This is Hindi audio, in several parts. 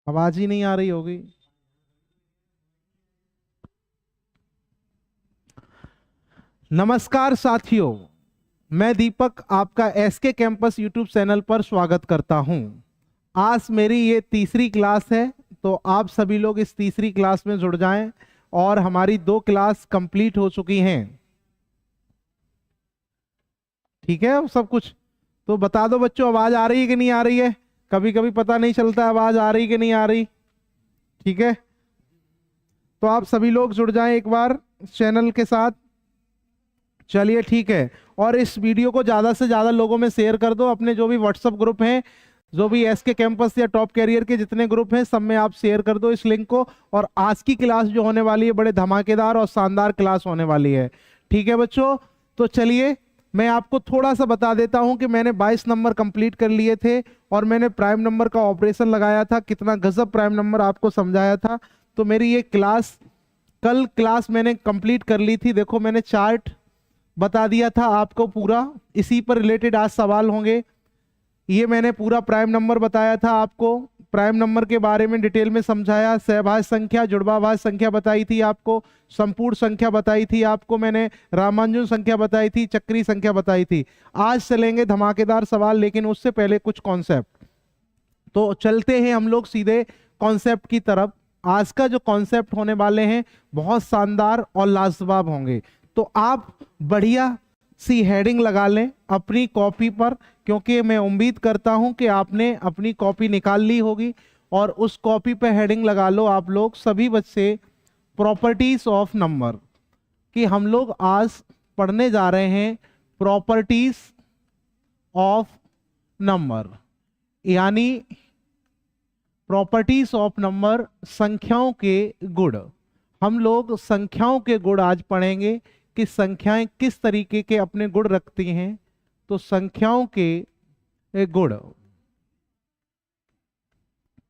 आवाज ही नहीं आ रही होगी। नमस्कार साथियों, मैं दीपक आपका एसके कैंपस यूट्यूब चैनल पर स्वागत करता हूं। आज मेरी ये तीसरी क्लास है, तो आप सभी लोग इस तीसरी क्लास में जुड़ जाएं। और हमारी 2 क्लास कंप्लीट हो चुकी हैं। ठीक है, अब सब कुछ तो बता दो बच्चों, आवाज आ रही है कि नहीं आ रही है? कभी कभी पता नहीं चलता आवाज आ रही कि नहीं आ रही। ठीक है, तो आप सभी लोग जुड़ जाएं एक बार चैनल के साथ। चलिए ठीक है, और इस वीडियो को ज़्यादा से ज़्यादा लोगों में शेयर कर दो। अपने जो भी व्हाट्सएप ग्रुप हैं, जो भी एसके कैंपस या टॉप कैरियर के जितने ग्रुप हैं, सब में आप शेयर कर दो इस लिंक को। और आज की क्लास जो होने वाली है, बड़े धमाकेदार और शानदार क्लास होने वाली है। ठीक है बच्चों, तो चलिए मैं आपको थोड़ा सा बता देता हूं कि मैंने 22 नंबर कंप्लीट कर लिए थे और मैंने प्राइम नंबर का ऑपरेशन लगाया था। कितना गजब प्राइम नंबर आपको समझाया था। तो मेरी ये क्लास, कल क्लास मैंने कंप्लीट कर ली थी। देखो मैंने चार्ट बता दिया था आपको पूरा, इसी पर रिलेटेड आज सवाल होंगे। ये मैंने पूरा प्राइम नंबर बताया था आपको, प्राइम नंबर के बारे में डिटेल में समझाया। सहभाज्य संख्या, जुड़वाभाज्य संख्या बताई थी आपको, संपूर्ण संख्या बताई थी आपको मैंने, रामानुजन संख्या बताई थी, चक्रीय संख्या बताई थी। आज चलेंगे धमाकेदार सवाल, लेकिन उससे पहले कुछ कॉन्सेप्ट। तो चलते हैं हम लोग सीधे कॉन्सेप्ट की तरफ। आज का जो कॉन्सेप्ट होने वाले हैं बहुत शानदार और लाजवाब होंगे। तो आप बढ़िया सी हेडिंग लगा लें अपनी कॉपी पर, क्योंकि मैं उम्मीद करता हूं कि आपने अपनी कॉपी निकाल ली होगी। और उस कॉपी पे हेडिंग लगा लो आप लोग सभी बच्चे, प्रॉपर्टीज ऑफ नंबर। कि हम लोग आज पढ़ने जा रहे हैं प्रॉपर्टीज ऑफ नंबर, यानी प्रॉपर्टीज ऑफ नंबर, संख्याओं के गुण। हम लोग संख्याओं के गुण आज पढ़ेंगे कि संख्याएं किस तरीके के अपने गुण रखती हैं। तो संख्याओं के गुण,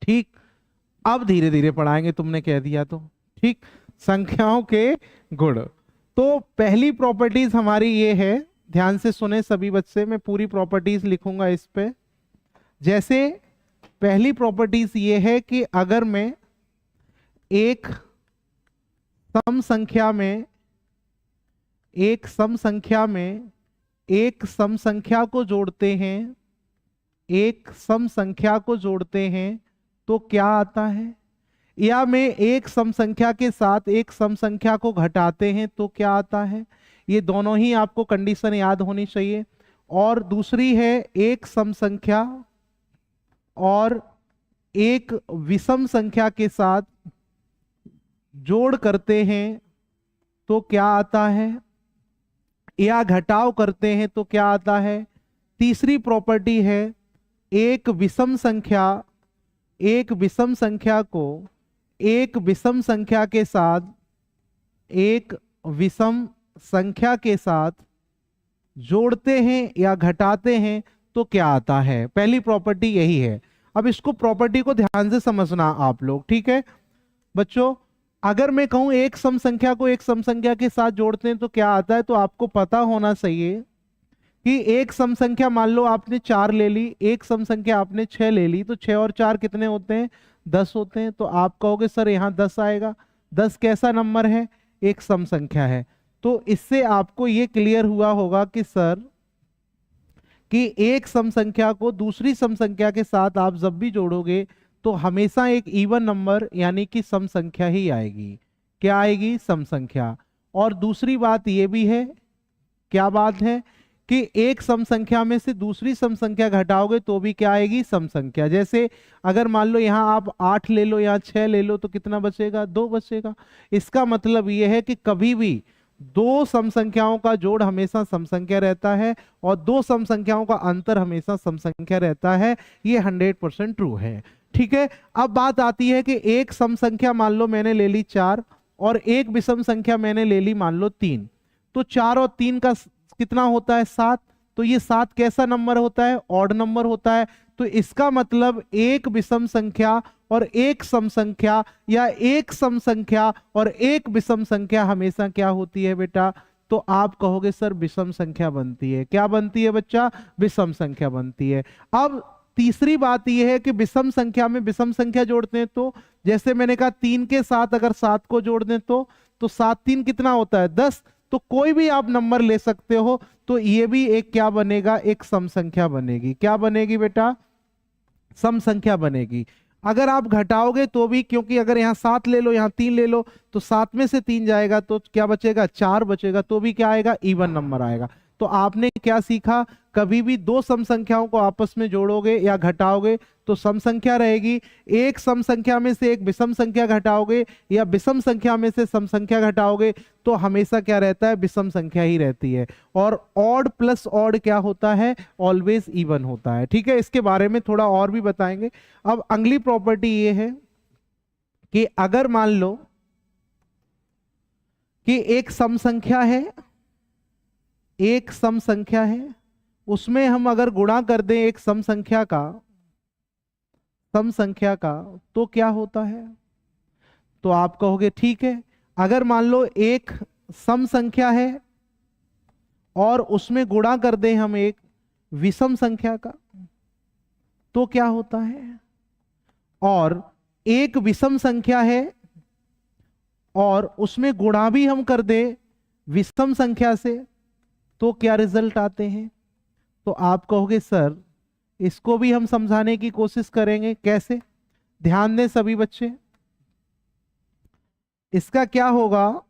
ठीक, अब धीरे धीरे पढ़ाएंगे, तुमने कह दिया तो। ठीक, संख्याओं के गुण। तो पहली प्रॉपर्टीज हमारी ये है, ध्यान से सुने सभी बच्चे, मैं पूरी प्रॉपर्टीज लिखूंगा इस पे। जैसे पहली प्रॉपर्टीज ये है कि अगर मैं एक सम संख्या में एक सम संख्या में एक सम संख्या को जोड़ते हैं, एक सम संख्या को जोड़ते हैं तो क्या आता है। या मैं एक सम संख्या के साथ एक सम संख्या को घटाते हैं तो क्या आता है। ये दोनों ही आपको कंडीशन याद होनी चाहिए। और दूसरी है एक सम संख्या और एक विषम संख्या के साथ जोड़ करते हैं तो क्या आता है, या घटाव करते हैं तो क्या आता है। तीसरी प्रॉपर्टी है एक विषम संख्या को एक विषम संख्या के साथ एक विषम संख्या के साथ जोड़ते हैं या घटाते हैं तो क्या आता है। पहली प्रॉपर्टी यही है। अब इसको प्रॉपर्टी को ध्यान से समझना आप लोग, ठीक है बच्चों। अगर मैं कहूं एक सम संख्या को एक सम संख्या के साथ जोड़ते हैं तो क्या आता है, तो आपको पता होना चाहिए कि एक सम संख्या, मान लो आपने 4 ले ली, एक सम संख्या आपने 6 ले ली, तो 6 और 4 कितने होते हैं, 10 होते हैं। तो आप कहोगे सर यहाँ 10 आएगा। 10 कैसा नंबर है, एक सम संख्या है। तो इससे आपको ये क्लियर हुआ होगा कि सर, कि एक सम संख्या को दूसरी सम संख्या के साथ आप जब भी जोड़ोगे तो हमेशा एक इवन नंबर यानी कि सम संख्या ही आएगी। क्या आएगी, सम संख्या। और दूसरी बात ये भी है, क्या बात है, कि एक सम संख्या में से दूसरी सम संख्या घटाओगे तो भी क्या आएगी, सम संख्या। जैसे अगर मान लो यहाँ आप 8 ले लो या 6 ले लो तो कितना बचेगा, 2 बचेगा। इसका मतलब ये है कि कभी भी दो सम संख्याओं का जोड़ हमेशा सम संख्या रहता है और दो सम संख्याओं का अंतर हमेशा सम संख्या रहता है। ये 100% ट्रू है। ठीक है, अब बात आती है कि एक सम संख्या मान लो मैंने ले ली 4 और एक विषम संख्या मैंने ले ली मान लो 3। तो 4 और 3 का कितना होता है, 7। तो ये 7 कैसा नंबर होता है, ऑड नंबर होता है। तो इसका मतलब एक विषम संख्या और एक सम संख्या, या एक सम संख्या और एक विषम संख्या हमेशा क्या होती है बेटा, तो आप कहोगे सर विषम संख्या बनती है। क्या बनती है बच्चा, विषम संख्या बनती है। अब तीसरी बात यह है कि विषम संख्या में विषम संख्या जोड़ते हैं तो जैसे मैंने कहा 3 के साथ अगर 7 को जोड़ दें तो 7 3 कितना होता है 10। तो कोई भी आप नंबर ले सकते हो, तो ये भी एक क्या बनेगा, एक सम संख्या बनेगी। क्या बनेगी बेटा, सम संख्या बनेगी। अगर आप घटाओगे तो भी, क्योंकि अगर यहाँ 7 ले लो यहाँ 3 ले लो तो 7 में से 3 जाएगा तो क्या बचेगा, 4 बचेगा, तो भी क्या आएगा, इवन नंबर आएगा। तो आपने क्या सीखा, कभी भी दो सम संख्याओं को आपस में जोड़ोगे या घटाओगे तो सम संख्या रहेगी, एक सम संख्या में से एक विषम संख्या घटाओगे या विषम संख्या में से सम संख्या घटाओगे तो हमेशा क्या रहता है, विषम संख्या ही रहती है। और ऑड प्लस ऑड क्या होता है, ऑलवेज इवन होता है। ठीक है, इसके बारे में थोड़ा और भी बताएंगे। अब अगली प्रॉपर्टी ये है कि अगर मान लो कि एक सम संख्या है, एक सम संख्या है, उसमें हम अगर गुणा कर दें एक सम संख्या का तो क्या होता है। तो आप कहोगे ठीक है, अगर मान लो एक सम संख्या है और उसमें गुणा कर दें हम एक विषम संख्या का तो क्या होता है, और एक विषम संख्या है और उसमें गुणा भी हम कर दें विषम संख्या से तो क्या रिजल्ट आते हैं। तो आप कहोगे सर इसको भी हम समझाने की कोशिश करेंगे, कैसे, ध्यान दें सभी बच्चे। इसका क्या होगा,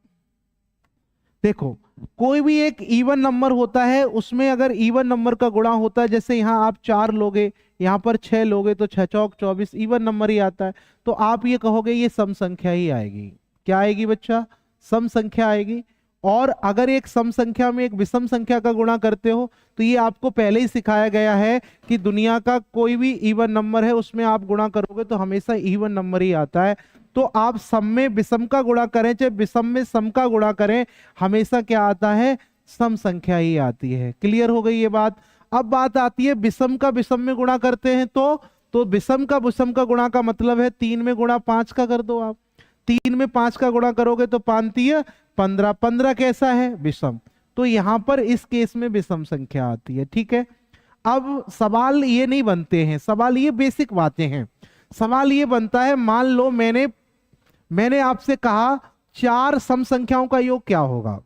देखो कोई भी एक इवन नंबर होता है, उसमें अगर इवन नंबर का गुणा होता है, जैसे यहां आप 4 लोगे यहां पर 6 लोगे तो 6 चौक 24 इवन नंबर ही आता है, तो आप ये कहोगे ये सम संख्या ही आएगी। क्या आएगी बच्चा, सम संख्या आएगी। और अगर एक सम संख्या में एक विषम संख्या का गुणा करते हो तो ये आपको पहले ही सिखाया गया है कि दुनिया का कोई भी इवन नंबर है उसमें आप गुणा करोगे तो हमेशा इवन नंबर ही आता है। तो आप सम में विषम का गुणा करें चाहे विषम में सम का गुणा करें, हमेशा क्या आता है, सम संख्या ही आती है। क्लियर हो गई ये बात। अब बात आती है विषम का विषम में गुणा करते हैं तो विषम का विषम का गुणा का मतलब है 3 में गुणा 5 का कर दो। आप 3 में 5 का गुणा करोगे तो 5 3 15, 15 कैसा है, विषम। तो यहां पर इस केस में विषम संख्या आती है। ठीक है, अब सवाल ये नहीं बनते हैं, सवाल ये बेसिक बातें हैं। सवाल ये बनता है, मान लो मैंने आपसे कहा 4 सम संख्याओं का योग क्या होगा,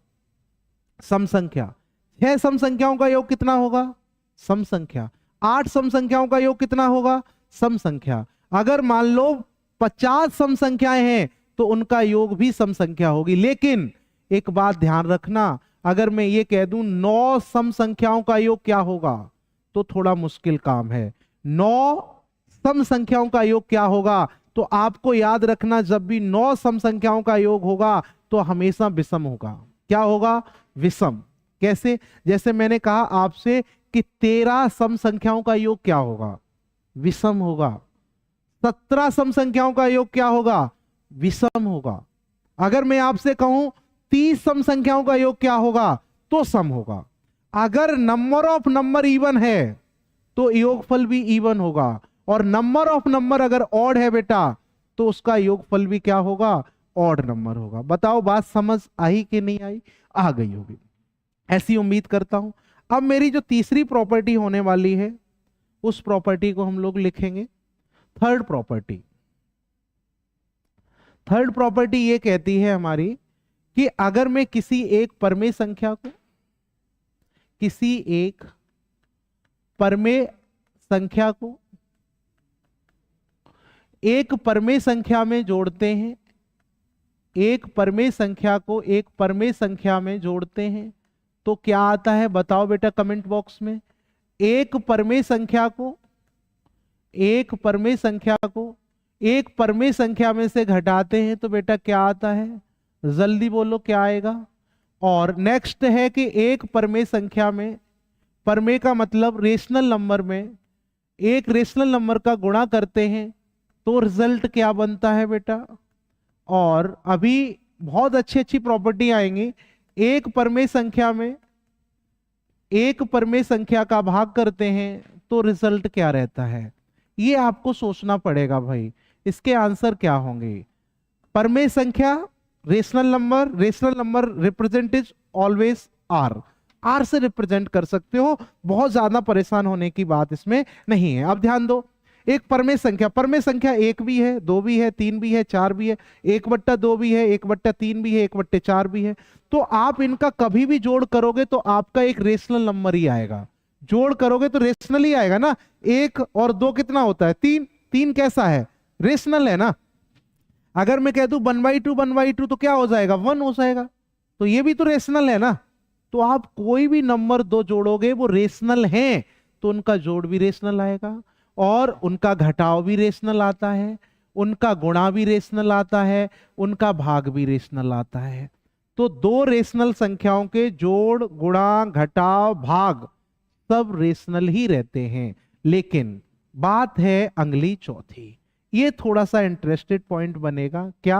सम संख्या। 6 सम संख्याओं का योग कितना होगा, सम संख्या। 8 सम संख्याओं का योग कितना होगा, सम संख्या। अगर मान लो 50 सम संख्याएं हैं तो उनका योग भी सम संख्या होगी। लेकिन एक बात ध्यान रखना, अगर मैं ये कह दूं 9 सम संख्याओं का योग क्या होगा तो थोड़ा मुश्किल काम है। 9 सम संख्याओं का योग क्या होगा, तो आपको याद रखना जब भी 9 सम संख्याओं का योग होगा तो हमेशा विषम होगा। क्या होगा, विषम। कैसे, जैसे मैंने कहा आपसे कि 13 सम संख्याओं का योग क्या होगा, विषम होगा। 17 सम संख्याओं का योग क्या होगा, विषम होगा। अगर मैं आपसे कहूं 30 सम संख्याओं का योग क्या होगा तो सम होगा। अगर नंबर ऑफ नंबर इवन है तो योगफल भी इवन होगा, और नंबर ऑफ नंबर अगर ऑड है बेटा तो उसका योगफल भी क्या होगा, ऑड नंबर होगा। बताओ बात समझ आई कि नहीं आई, आ गई होगी, ऐसी उम्मीद करता हूं। अब मेरी जो तीसरी प्रॉपर्टी होने वाली है उस प्रॉपर्टी को हम लोग लिखेंगे थर्ड प्रॉपर्टी। थर्ड प्रॉपर्टी ये कहती है हमारी कि अगर मैं किसी एक परमेय संख्या को एक परमेय संख्या में जोड़ते हैं, एक परमेय संख्या को एक परमेय संख्या में जोड़ते हैं तो क्या आता है, बताओ बेटा कमेंट बॉक्स में। एक परमेय संख्या को एक परमेय संख्या में से घटाते हैं तो बेटा क्या आता है, जल्दी बोलो क्या आएगा। और नेक्स्ट है कि एक परमेय संख्या में, परमेय का मतलब रेशनल नंबर में, एक रेशनल नंबर का गुणा करते हैं तो रिजल्ट क्या बनता है बेटा। और अभी बहुत अच्छी अच्छी प्रॉपर्टी आएंगी। एक परमेय संख्या में एक परमेय संख्या का भाग करते हैं तो रिजल्ट क्या रहता है, ये आपको सोचना पड़ेगा भाई। इसके आंसर क्या होंगे, परमेय संख्या, rational number represented always R. R से रिप्रेजेंट कर सकते हो, बहुत ज्यादा परेशान होने की बात इसमें नहीं है। अब ध्यान दो, एक परमेय संख्या एक भी है, दो भी है, तीन भी है, चार भी है, 1/2 भी है, 1/3 भी है, 1/4 भी है। तो आप इनका कभी भी जोड़ करोगे तो आपका एक रेशनल नंबर ही आएगा। जोड़ करोगे तो रेशनल ही आएगा ना। 1 और 2 कितना होता है? 3। 3 कैसा है? रेशनल है ना। अगर मैं कह दूं 1/2 तो क्या हो जाएगा? 1 हो जाएगा। तो ये भी तो रेशनल है ना। तो आप कोई भी नंबर दो जोड़ोगे वो रेशनल हैं तो उनका जोड़ भी रेशनल आएगा, और उनका घटाव भी रेशनल आता है, उनका गुणा भी रेशनल आता है, उनका भाग भी रेशनल आता है। तो दो रेशनल संख्याओं के जोड़, गुणा, घटाव, भाग सब रेशनल ही रहते हैं। लेकिन बात है अगली चौथी, ये थोड़ा सा इंटरेस्टेड पॉइंट बनेगा। क्या?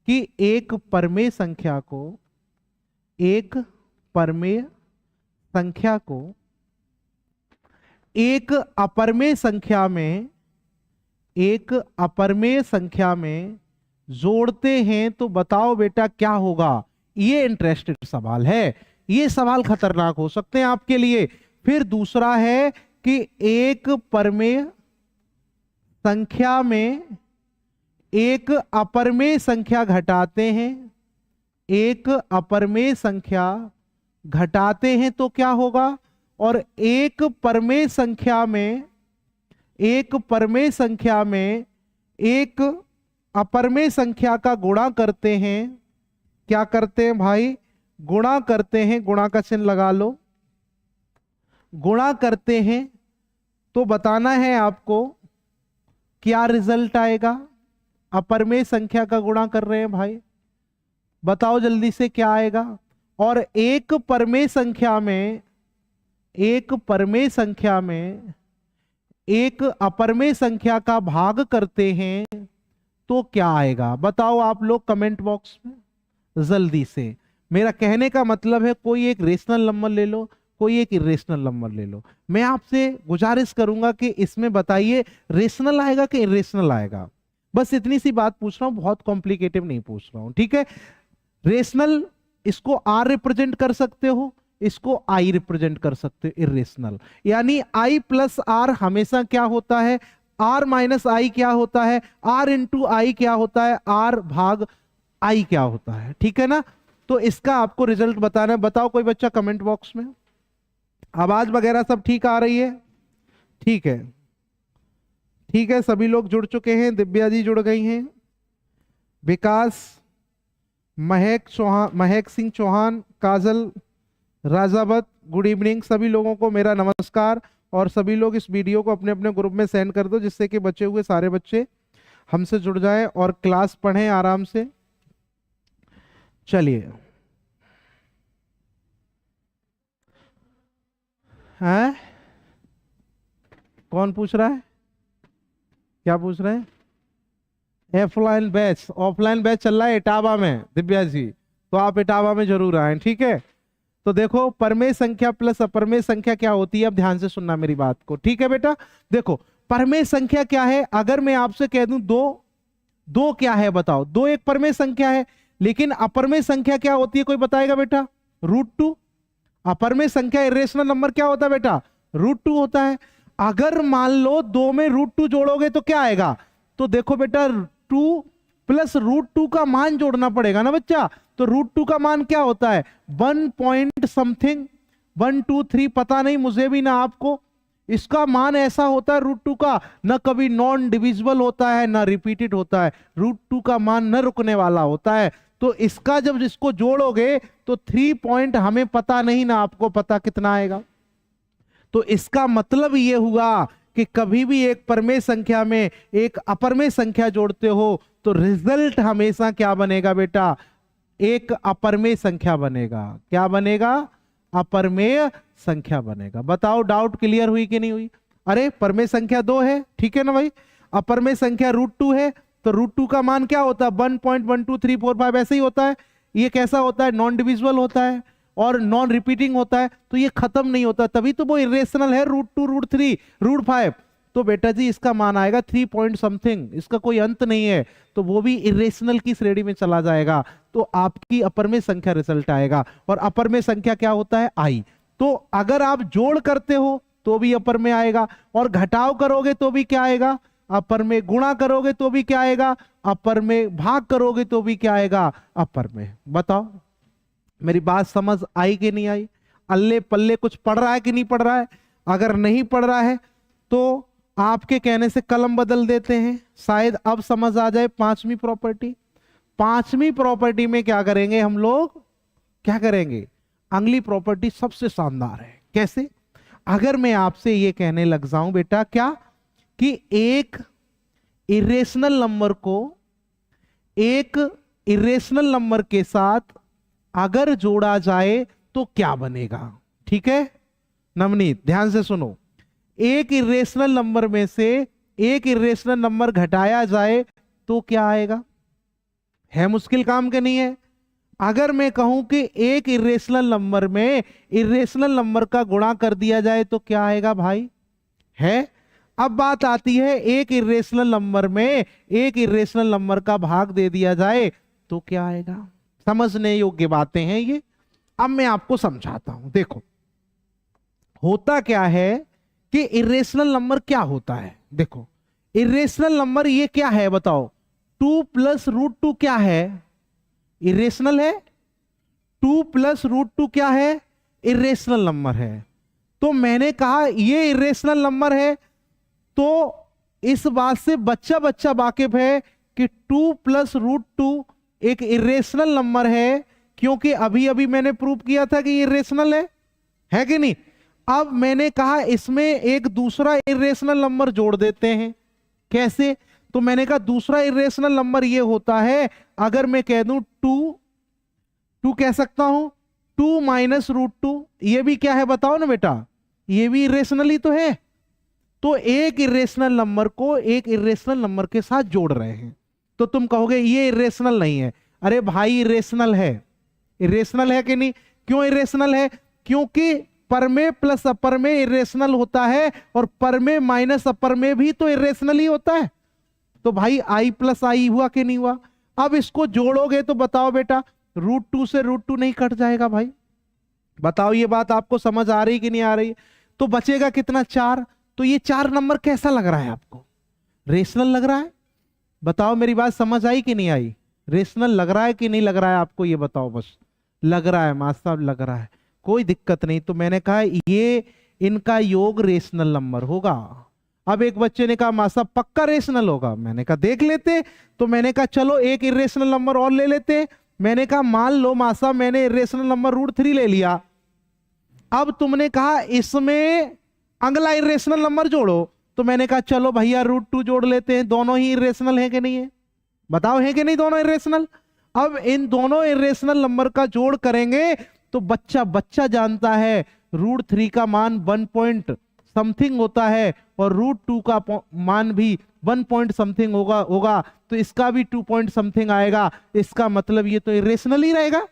कि एक परमेय संख्या को एक अपरमेय संख्या में जोड़ते हैं तो बताओ बेटा क्या होगा? ये इंटरेस्टेड सवाल है, ये सवाल खतरनाक हो सकते हैं आपके लिए। फिर दूसरा है कि एक परमेय संख्या में एक अपरमेय संख्या घटाते हैं, एक अपरमेय संख्या घटाते हैं तो क्या होगा? और एक परमेय संख्या में एक अपरमेय संख्या का गुणा करते हैं। क्या करते हैं भाई? गुणा करते हैं। गुणा का चिन्ह लगा लो। गुणा करते हैं तो बताना है आपको क्या रिजल्ट आएगा। अपरमेय संख्या का गुणा कर रहे हैं भाई, बताओ जल्दी से क्या आएगा। और एक परमेय संख्या में एक अपरमेय संख्या का भाग करते हैं तो क्या आएगा? बताओ आप लोग कमेंट बॉक्स में जल्दी से। मेरा कहने का मतलब है कोई एक रेशनल नंबर ले लो, कोई एक इरेशनल नंबर ले लो। मैं आपसे गुजारिश करूंगा कि इसमें बताइए रेशनल आएगा कि इरेशनल आएगा। बस इतनी सी बात पूछ रहा हूं, बहुत कॉम्प्लिकेटिव नहीं पूछ रहा हूं, ठीक है। रेशनल, इसको आर रिप्रेजेंट कर सकते हो, इसको आई रिप्रेजेंट कर सकते हो। इरेशनल यानी आई प्लस आर हमेशा क्या होता है? आर माइनस आई क्या होता है? आर इंटू आई क्या होता है? आर भाग आई क्या होता है, ठीक है ना। तो इसका आपको रिजल्ट बताना है। बताओ कोई बच्चा कमेंट बॉक्स में। आवाज वगैरह सब ठीक आ रही है? ठीक है, ठीक है, सभी लोग जुड़ चुके हैं। दिव्या जी जुड़ गई हैं, विकास, महक सिंह चौहान, काजल, राजावत, गुड इवनिंग। सभी लोगों को मेरा नमस्कार। और सभी लोग इस वीडियो को अपने अपने ग्रुप में सेंड कर दो जिससे कि बचे हुए सारे बच्चे हमसे जुड़ जाएं और क्लास पढ़ें आराम से। चलिए, हैं? कौन पूछ रहा है? क्या पूछ रहे हैं? ऑफलाइन बैच चल रहा है इटावा में दिव्या जी, तो आप इटावा में जरूर आए, ठीक है। तो देखो परमेय संख्या प्लस अपरमेय संख्या क्या होती है, अब ध्यान से सुनना मेरी बात को, ठीक है बेटा। देखो परमेय संख्या क्या है, अगर मैं आपसे कह दूं दो क्या है बताओ। दो एक परमेय संख्या है, लेकिन अपरमेय संख्या क्या होती है, कोई बताएगा बेटा? √2। अपरमेय संख्या इरेशनल नंबर क्या होता है बेटा? √2 होता है। अगर मान लो 2 में √2 जोड़ोगे तो क्या आएगा? तो देखो बेटा 2 प्लस √2 का मान जोड़ना पड़ेगा ना बच्चा। तो √2 का मान क्या होता है? 1 पॉइंट समथिंग, 1 2 3 पता नहीं मुझे भी ना आपको। इसका मान ऐसा होता है √2 का, ना कभी नॉन डिविजिबल होता है ना रिपीटेड होता है। √2 का मान न रुकने वाला होता है। तो इसका जब इसको जोड़ोगे तो 3 पॉइंट हमें पता नहीं ना आपको पता कितना आएगा। तो इसका मतलब ये हुआ कि कभी भी एक परमेय संख्या में एक अपरमेय संख्या जोड़ते हो तो रिजल्ट हमेशा क्या बनेगा बेटा? एक अपरमेय संख्या बनेगा। क्या बनेगा? अपरमेय संख्या बनेगा। बताओ डाउट क्लियर हुई कि नहीं हुई? अरे परमेय संख्या 2 है, ठीक है ना भाई। अपरमेय संख्या √2 है, तो √2 का मान क्या होता है? 1.12345 ऐसे ही होता है। ये कैसा होता है? नॉन डिविजिबल होता है और नॉन रिपीटिंग होता है, तो ये खत्म नहीं होता, तभी तो वो इरेशनल है। √2 √3 √5। तो बेटा जी इसका मान आएगा 3 पॉइंट समथिंग, इसका कोई अंत नहीं है, तो वो भी इरेशनल की श्रेणी में चला जाएगा। तो आपकी अपर में संख्या रिजल्ट आएगा, और अपर में संख्या क्या होता है? आई। तो अगर आप जोड़ करते हो तो भी अपर में आएगा, और घटाव करोगे तो भी क्या आएगा? अपर में। गुणा करोगे तो भी क्या आएगा? अपर में। भाग करोगे तो भी क्या आएगा? अपर में। बताओ मेरी बात समझ आई कि नहीं आई? अल्ले पल्ले कुछ पढ़ रहा है कि नहीं पढ़ रहा है? अगर नहीं पढ़ रहा है तो आपके कहने से कलम बदल देते हैं, शायद अब समझ आ जाए। पांचवी प्रॉपर्टी, पांचवी प्रॉपर्टी में क्या करेंगे हम लोग? क्या करेंगे? अगली प्रॉपर्टी सबसे शानदार है। कैसे? अगर मैं आपसे ये कहने लग जाऊं बेटा क्या, कि एक इरेशनल नंबर को एक इरेशनल नंबर के साथ अगर जोड़ा जाए तो क्या बनेगा? ठीक है नवनीत, ध्यान से सुनो। एक इरेशनल नंबर में से एक इरेशनल नंबर घटाया जाए तो क्या आएगा? है मुश्किल काम के नहीं है? अगर मैं कहूं कि एक इरेशनल नंबर में इरेशनल नंबर का गुणा कर दिया जाए तो क्या आएगा भाई? है। अब बात आती है एक इरेशनल नंबर में एक इरेशनल नंबर का भाग दे दिया जाए तो क्या आएगा? समझने योग्य बातें हैं ये। अब मैं आपको समझाता हूं। देखो होता क्या है कि इरेशनल नंबर क्या होता है। देखो इरेशनल नंबर ये क्या है बताओ? 2 प्लस रूट 2 क्या है? इरेशनल है। 2 प्लस रूट 2 क्या है? इरेशनल नंबर है। तो मैंने कहा ये इरेशनल नंबर है, तो इस बात से बच्चा बच्चा वाकिफ है कि 2 प्लस रूट 2 एक इरेशनल नंबर है, क्योंकि अभी अभी मैंने प्रूव किया था कि ये इरेशनल है कि नहीं? अब मैंने कहा इसमें एक दूसरा इरेशनल नंबर जोड़ देते हैं। कैसे? तो मैंने कहा दूसरा इरेशनल नंबर ये होता है, अगर मैं कह दूं 2 कह सकता हूं 2 माइनस रूट 2, ये भी क्या है बताओ ना बेटा? ये भी इरेशनल ही तो है। तो एक इरेशनल नंबर को एक इरेशनल नंबर के साथ जोड़ रहे हैं, तो तुम कहोगे ये इरेशनल नहीं है। अरे भाई इरेशनल है। इरेशनल है कि नहीं? क्यों इरेशनल है? क्योंकि पर में प्लस अपर में इरेशनल होता है, और पर में माइनस अपर में भी तो इरेशनल ही होता है। तो भाई आई प्लस आई हुआ कि नहीं हुआ? अब इसको जोड़ोगे तो बताओ बेटा, रूट 2 से रूट 2 नहीं कट जाएगा भाई? बताओ ये बात आपको समझ आ रही कि नहीं आ रही? तो बचेगा कितना? 4। तो ये 4 नंबर कैसा लग रहा है आपको? रेशनल लग रहा है? बताओ मेरी बात समझ आई कि नहीं आई? रेशनल लग रहा है कि नहीं लग रहा है आपको? ये बताओ बस। लग रहा है मास्टर साहब, लग रहा है, कोई दिक्कत नहीं। तो मैंने कहा ये इनका योग रेशनल नंबर होगा। अब एक बच्चे ने कहा मास्टर साहब पक्का रेशनल होगा। मैंने कहा देख लेते। तो मैंने कहा चलो एक इरेशनल नंबर और ले लेते। मैंने कहा मान लो मास्टर साहब मैंने इरेशनल नंबर रूट 3 ले लिया। अब तुमने कहा इसमें अगला इरेशनल नंबर जोड़ो, तो मैंने कहा चलो भैया रूट 2 जोड़ लेते हैं। दोनों ही इरेशनल है कि नहीं है? बताओ है कि नहीं दोनों इरेशनल? अब इन दोनों इरेशनल नंबर का जोड़ करेंगे तो बच्चा बच्चा जानता है रूट 3 का मान 1 पॉइंट समथिंग होता है, और रूट 2 का मान भी 1 पॉइंट समथिंग होगा, तो इसका भी 2 पॉइंट समथिंग आएगा। इसका मतलब ये तो इरेशनल ही रहेगा।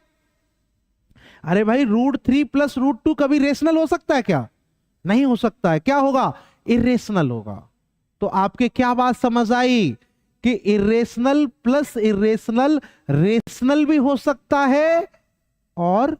अरे भाई रूट 3 प्लस रूट 2 कभी रेशनल हो सकता है क्या? नहीं हो सकता है। क्या होगा? इरेशनल होगा। तो आपके क्या बात समझ आई कि इरेशनल प्लस इरेशनल रेशनल भी हो सकता है और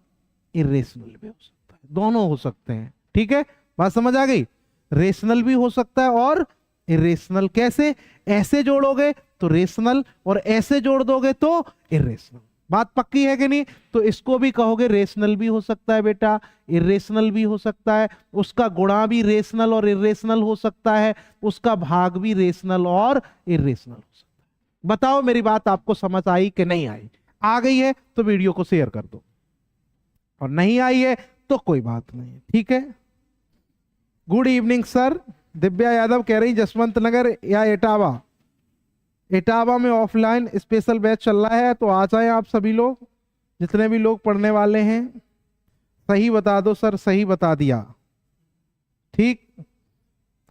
इरेशनल भी हो सकता है, दोनों हो सकते हैं। ठीक है, बात समझ आ गई? रेशनल भी हो सकता है और इरेशनल। कैसे? ऐसे जोड़ोगे तो रेशनल और ऐसे जोड़ दोगे तो इरेशनल। बात पक्की है कि नहीं? तो इसको भी कहोगे रेशनल भी हो सकता है बेटा, इरेशनल भी हो सकता है, उसका गुणा भी रेशनल और इरेशनल हो सकता है, उसका भाग भी रेशनल और इरेशनल हो सकता है। बताओ मेरी बात आपको समझ आई कि नहीं आई? आ गई है तो वीडियो को शेयर कर दो, और नहीं आई है तो कोई बात नहीं। ठीक है, good evening sir. Divya Yadav कह रही जसवंत नगर या इटावा, इटावा में ऑफलाइन स्पेशल बैच चल रहा है, तो आ जाए आप सभी लोग, जितने भी लोग पढ़ने वाले हैं। सही बता दो सर, सही बता दिया। ठीक,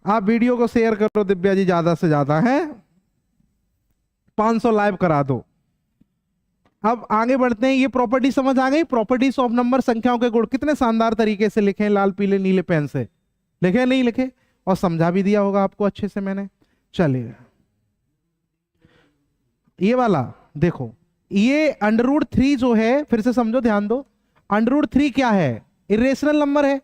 आप वीडियो को शेयर करो दिव्या जी ज्यादा से ज्यादा है, 500 लाइव करा दो। अब आगे बढ़ते हैं। ये प्रॉपर्टी समझ आ गई? प्रॉपर्टीज ऑफ नंबर, संख्याओं के गुण कितने शानदार तरीके से लिखे, लाल पीले नीले पेन से लिखे, नहीं लिखे? और समझा भी दिया होगा आपको अच्छे से मैंने। चलिए ये वाला देखो, ये √3 जो है, फिर से समझो ध्यान दो, √3 क्या है? इरेशनल नंबर है।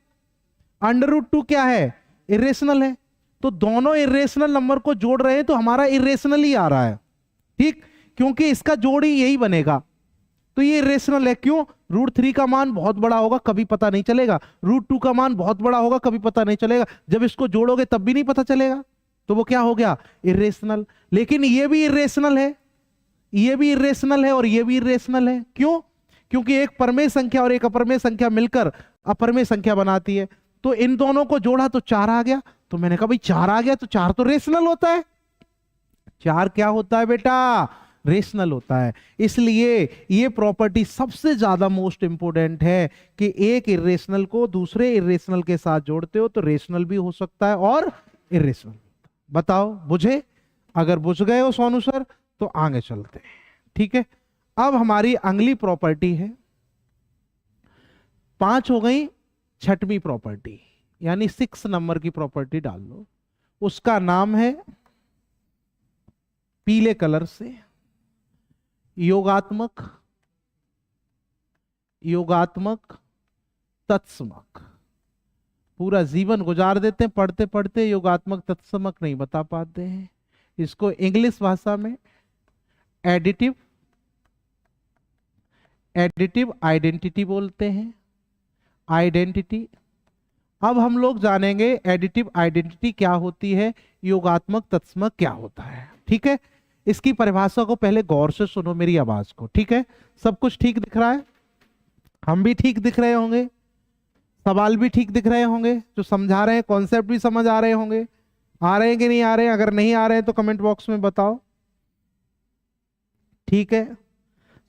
√2 क्या है? इरेशनल है। तो दोनों इरेशनल नंबर को जोड़ रहे हैं तो हमारा इरेशनल ही आ रहा है, ठीक, क्योंकि इसका जोड़ ही यही बनेगा। तो ये इरेशनल है। क्यों? √3 का मान बहुत बड़ा होगा, कभी पता नहीं चलेगा। √2 का मान बहुत बड़ा होगा, कभी पता नहीं चलेगा। जब इसको जोड़ोगे तब भी नहीं पता चलेगा, तो वो क्या हो गया? इरेशनल। लेकिन ये भी इरेशनल है, ये भी इरेशनल है और ये भी इरेशनल है। क्यों? क्योंकि एक परमेय संख्या और एक अपरमेय संख्या मिलकर अपरमेय संख्या बनाती है। तो इन दोनों को जोड़ा तो 4 आ गया। तो मैंने कहा भाई 4 आ गया तो 4 तो रेशनल होता है। 4 क्या होता है बेटा? रेशनल होता है। इसलिए ये प्रॉपर्टी सबसे ज्यादा मोस्ट इंपोर्टेंट है कि एक इरेशनल को दूसरे इरेशनल के साथ जोड़ते हो तो रेशनल भी हो सकता है और इरेशनल। बताओ बुझे? अगर बुझ गए हो सोनू सर तो आगे चलते हैं, ठीक है। अब हमारी अगली प्रॉपर्टी है, 5 हो गई, छठवीं प्रॉपर्टी यानी 6 नंबर की प्रॉपर्टी डाल लो। उसका नाम है पीले कलर से योगात्मक तत्समक। पूरा जीवन गुजार देते हैं पढ़ते पढ़ते, योगात्मक तत्समक नहीं बता पाते हैं। इसको इंग्लिश भाषा में एडिटिव आइडेंटिटी बोलते हैं। आइडेंटिटी। अब हम लोग जानेंगे एडिटिव आइडेंटिटी क्या होती है, योगात्मक तत्समक क्या होता है, ठीक है। इसकी परिभाषा को पहले गौर से सुनो, मेरी आवाज को, ठीक है। सब कुछ ठीक दिख रहा है? हम भी ठीक दिख रहे होंगे, सवाल भी ठीक दिख रहे होंगे, जो समझा रहे हैं कॉन्सेप्ट भी समझ आ रहे होंगे। आ रहे हैं कि नहीं आ रहे हैं? अगर नहीं आ रहे हैं तो कमेंट बॉक्स में बताओ, ठीक है।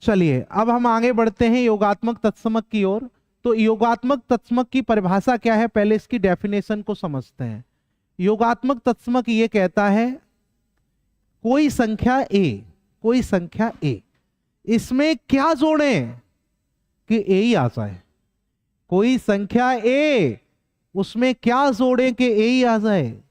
चलिए अब हम आगे बढ़ते हैं योगात्मक तत्समक की ओर। तो योगात्मक तत्समक की परिभाषा क्या है, पहले इसकी डेफिनेशन को समझते हैं। योगात्मक तत्समक ये कहता है कोई संख्या ए, इसमें क्या जोड़ें कि ए ही आ जाए। कोई संख्या ए, उसमें क्या जोड़ें कि ए ही आ जाए।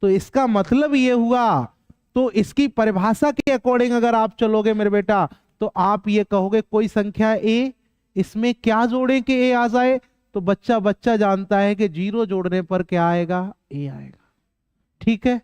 तो इसका मतलब ये हुआ, तो इसकी परिभाषा के अकॉर्डिंग अगर आप चलोगे मेरे बेटा, तो आप ये कहोगे कोई संख्या ए, इसमें क्या जोड़ें कि ए आ जाए। तो बच्चा जानता है कि 0 जोड़ने पर क्या आएगा? ए आएगा, ठीक है।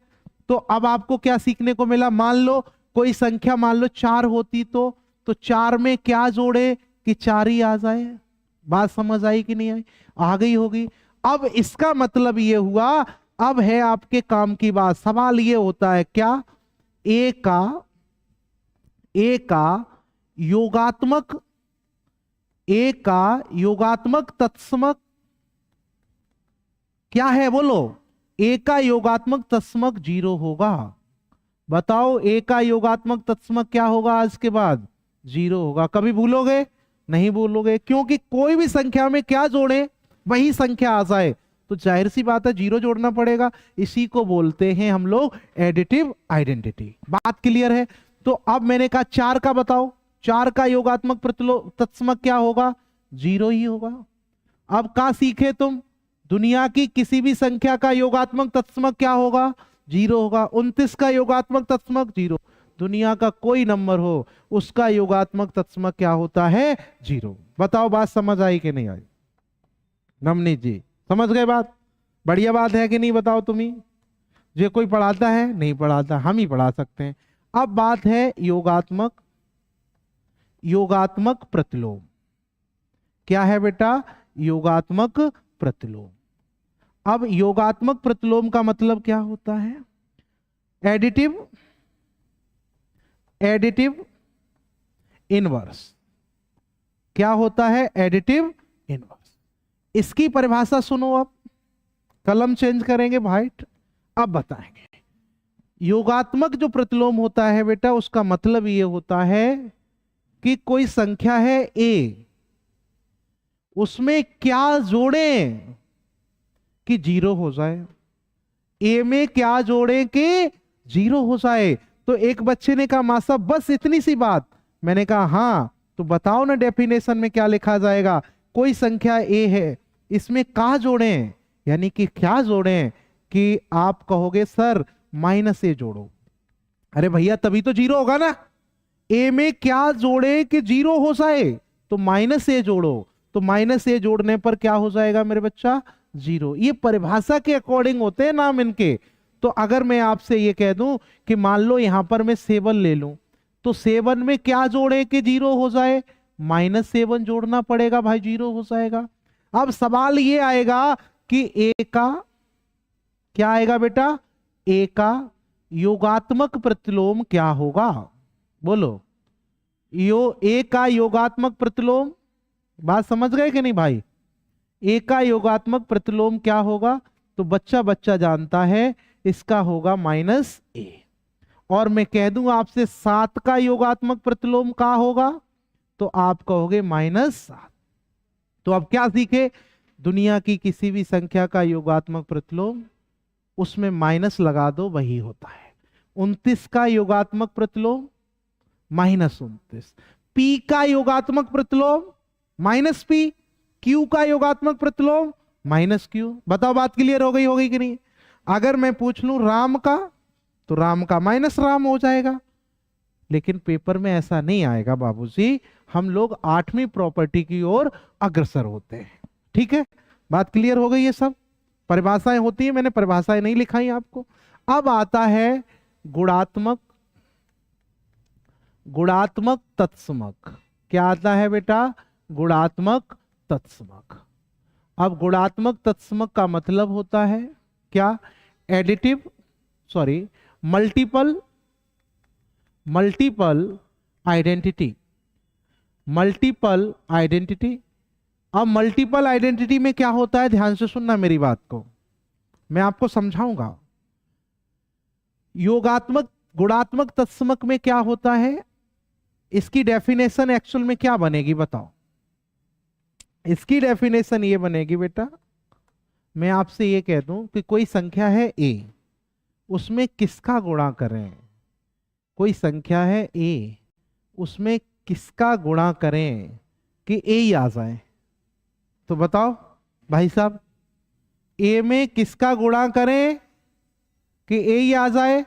तो अब आपको क्या सीखने को मिला? मान लो कोई संख्या मान लो 4 होती तो 4 में क्या जोड़े कि 4 ही आ जाए। बात समझ आई कि नहीं आई? आ गई होगी। अब इसका मतलब ये हुआ, अब है आपके काम की बात। सवाल ये होता है क्या, ए का योगात्मक तत्समक क्या है? बोलो। ए का योगात्मक तत्समक 0 होगा। बताओ ए का योगात्मक तत्समक क्या होगा? आज के बाद 0 होगा। कभी भूलोगे? नहीं भूलोगे, क्योंकि कोई भी संख्या में क्या जोड़े वही संख्या आ जाए, तो जाहिर सी बात है 0 जोड़ना पड़ेगा। इसी को बोलते हैं हम लोग एडिटिव आइडेंटिटी। बात क्लियर है? तो अब मैंने कहा 4 का बताओ, 4 का योगात्मक तत्समक क्या होगा? 0 ही होगा। अब क्या सीखे तुम? दुनिया की किसी भी संख्या का योगात्मक तत्समक क्या होगा? 0 होगा। 29 का योगात्मक तत्समक 0। दुनिया का कोई नंबर हो उसका योगात्मक तत्समक क्या होता है? 0। बताओ बात समझ आई कि नहीं आई? नवनीत जी समझ गए बात? बढ़िया बात है कि नहीं? बताओ तुम ही। जो कोई पढ़ाता है? नहीं पढ़ाता, हम ही पढ़ा सकते हैं। अब बात है योगात्मक प्रतिलोम। क्या है बेटा? योगात्मक प्रतिलोम। अब योगात्मक प्रतिलोम का मतलब क्या होता है? Additive inverse. क्या होता है? Additive inverse. इसकी परिभाषा सुनो। अब कलम चेंज करेंगे व्हाइट, अब बताएंगे। योगात्मक जो प्रतिलोम होता है बेटा, उसका मतलब ये होता है कि कोई संख्या है ए, उसमें क्या जोड़ें कि 0 हो जाए। ए में क्या जोड़ें कि 0 हो जाए। तो एक बच्चे ने कहा मां साहब बस इतनी सी बात। मैंने कहा हाँ, तो बताओ ना डेफिनेशन में क्या लिखा जाएगा। कोई संख्या ए है, इसमें क्या जोड़ें, यानी कि क्या जोड़ें कि आप कहोगे सर -a जोड़ो। अरे भैया तभी तो 0 होगा ना। a में क्या जोड़े कि 0 हो जाए, तो -a जोड़ो, तो -a जोड़ने पर क्या हो जाएगा मेरे बच्चा, 0। ये परिभाषा के अकॉर्डिंग होते हैं नाम इनके। तो अगर मैं आपसे ये कह दूं कि मान लो यहां पर मैं 7 ले लूं, तो 7 में क्या जोड़े कि 0 हो जाए, -7 जोड़ना पड़ेगा भाई, 0 हो जाएगा। अब सवाल ये आएगा कि a का क्या आएगा बेटा, a का योगात्मक प्रतिलोम क्या होगा, बोलो। a का योगात्मक प्रतिलोम, बात समझ गए कि नहीं भाई। a का योगात्मक प्रतिलोम क्या होगा, तो बच्चा बच्चा जानता है इसका होगा -a। और मैं कह दूं आपसे 7 का योगात्मक प्रतिलोम क्या होगा, तो आप कहोगे -7। तो अब क्या सीखे, दुनिया की किसी भी संख्या का योगात्मक प्रतिलोम, उसमें माइनस लगा दो, वही होता है। 29 का योगात्मक प्रतिलोम -29, p का योगात्मक प्रतिलोम -p, q का योगात्मक प्रतिलोम -q। बताओ बात क्लियर हो गई कि नहीं। अगर मैं पूछ लूं राम का, तो राम का -राम हो जाएगा। लेकिन पेपर में ऐसा नहीं आएगा बाबूजी, हम लोग 8वीं प्रॉपर्टी की ओर अग्रसर होते हैं। ठीक है, बात क्लियर हो गई। ये सब परिभाषाएं होती है, मैंने परिभाषाएं नहीं लिखाई आपको। अब आता है गुणात्मक तत्समक। क्या आता है बेटा, गुणात्मक तत्समक। अब गुणात्मक तत्समक का मतलब होता है क्या, मल्टीपल आइडेंटिटी। अब मल्टीपल आइडेंटिटी में क्या होता है, ध्यान से सुनना मेरी बात को, मैं आपको समझाऊंगा। गुणात्मक तत्समक में क्या होता है, इसकी डेफिनेशन एक्चुअल में क्या बनेगी बताओ। इसकी डेफिनेशन ये बनेगी बेटा, मैं आपसे ये कह दूं कि कोई संख्या है a, उसमें किसका गुणा करें। कोई संख्या है a, उसमें किसका गुणा करें कि a ही आ जाए। तो बताओ भाई साहब, a में किसका गुणा करें कि a ही आ जाए।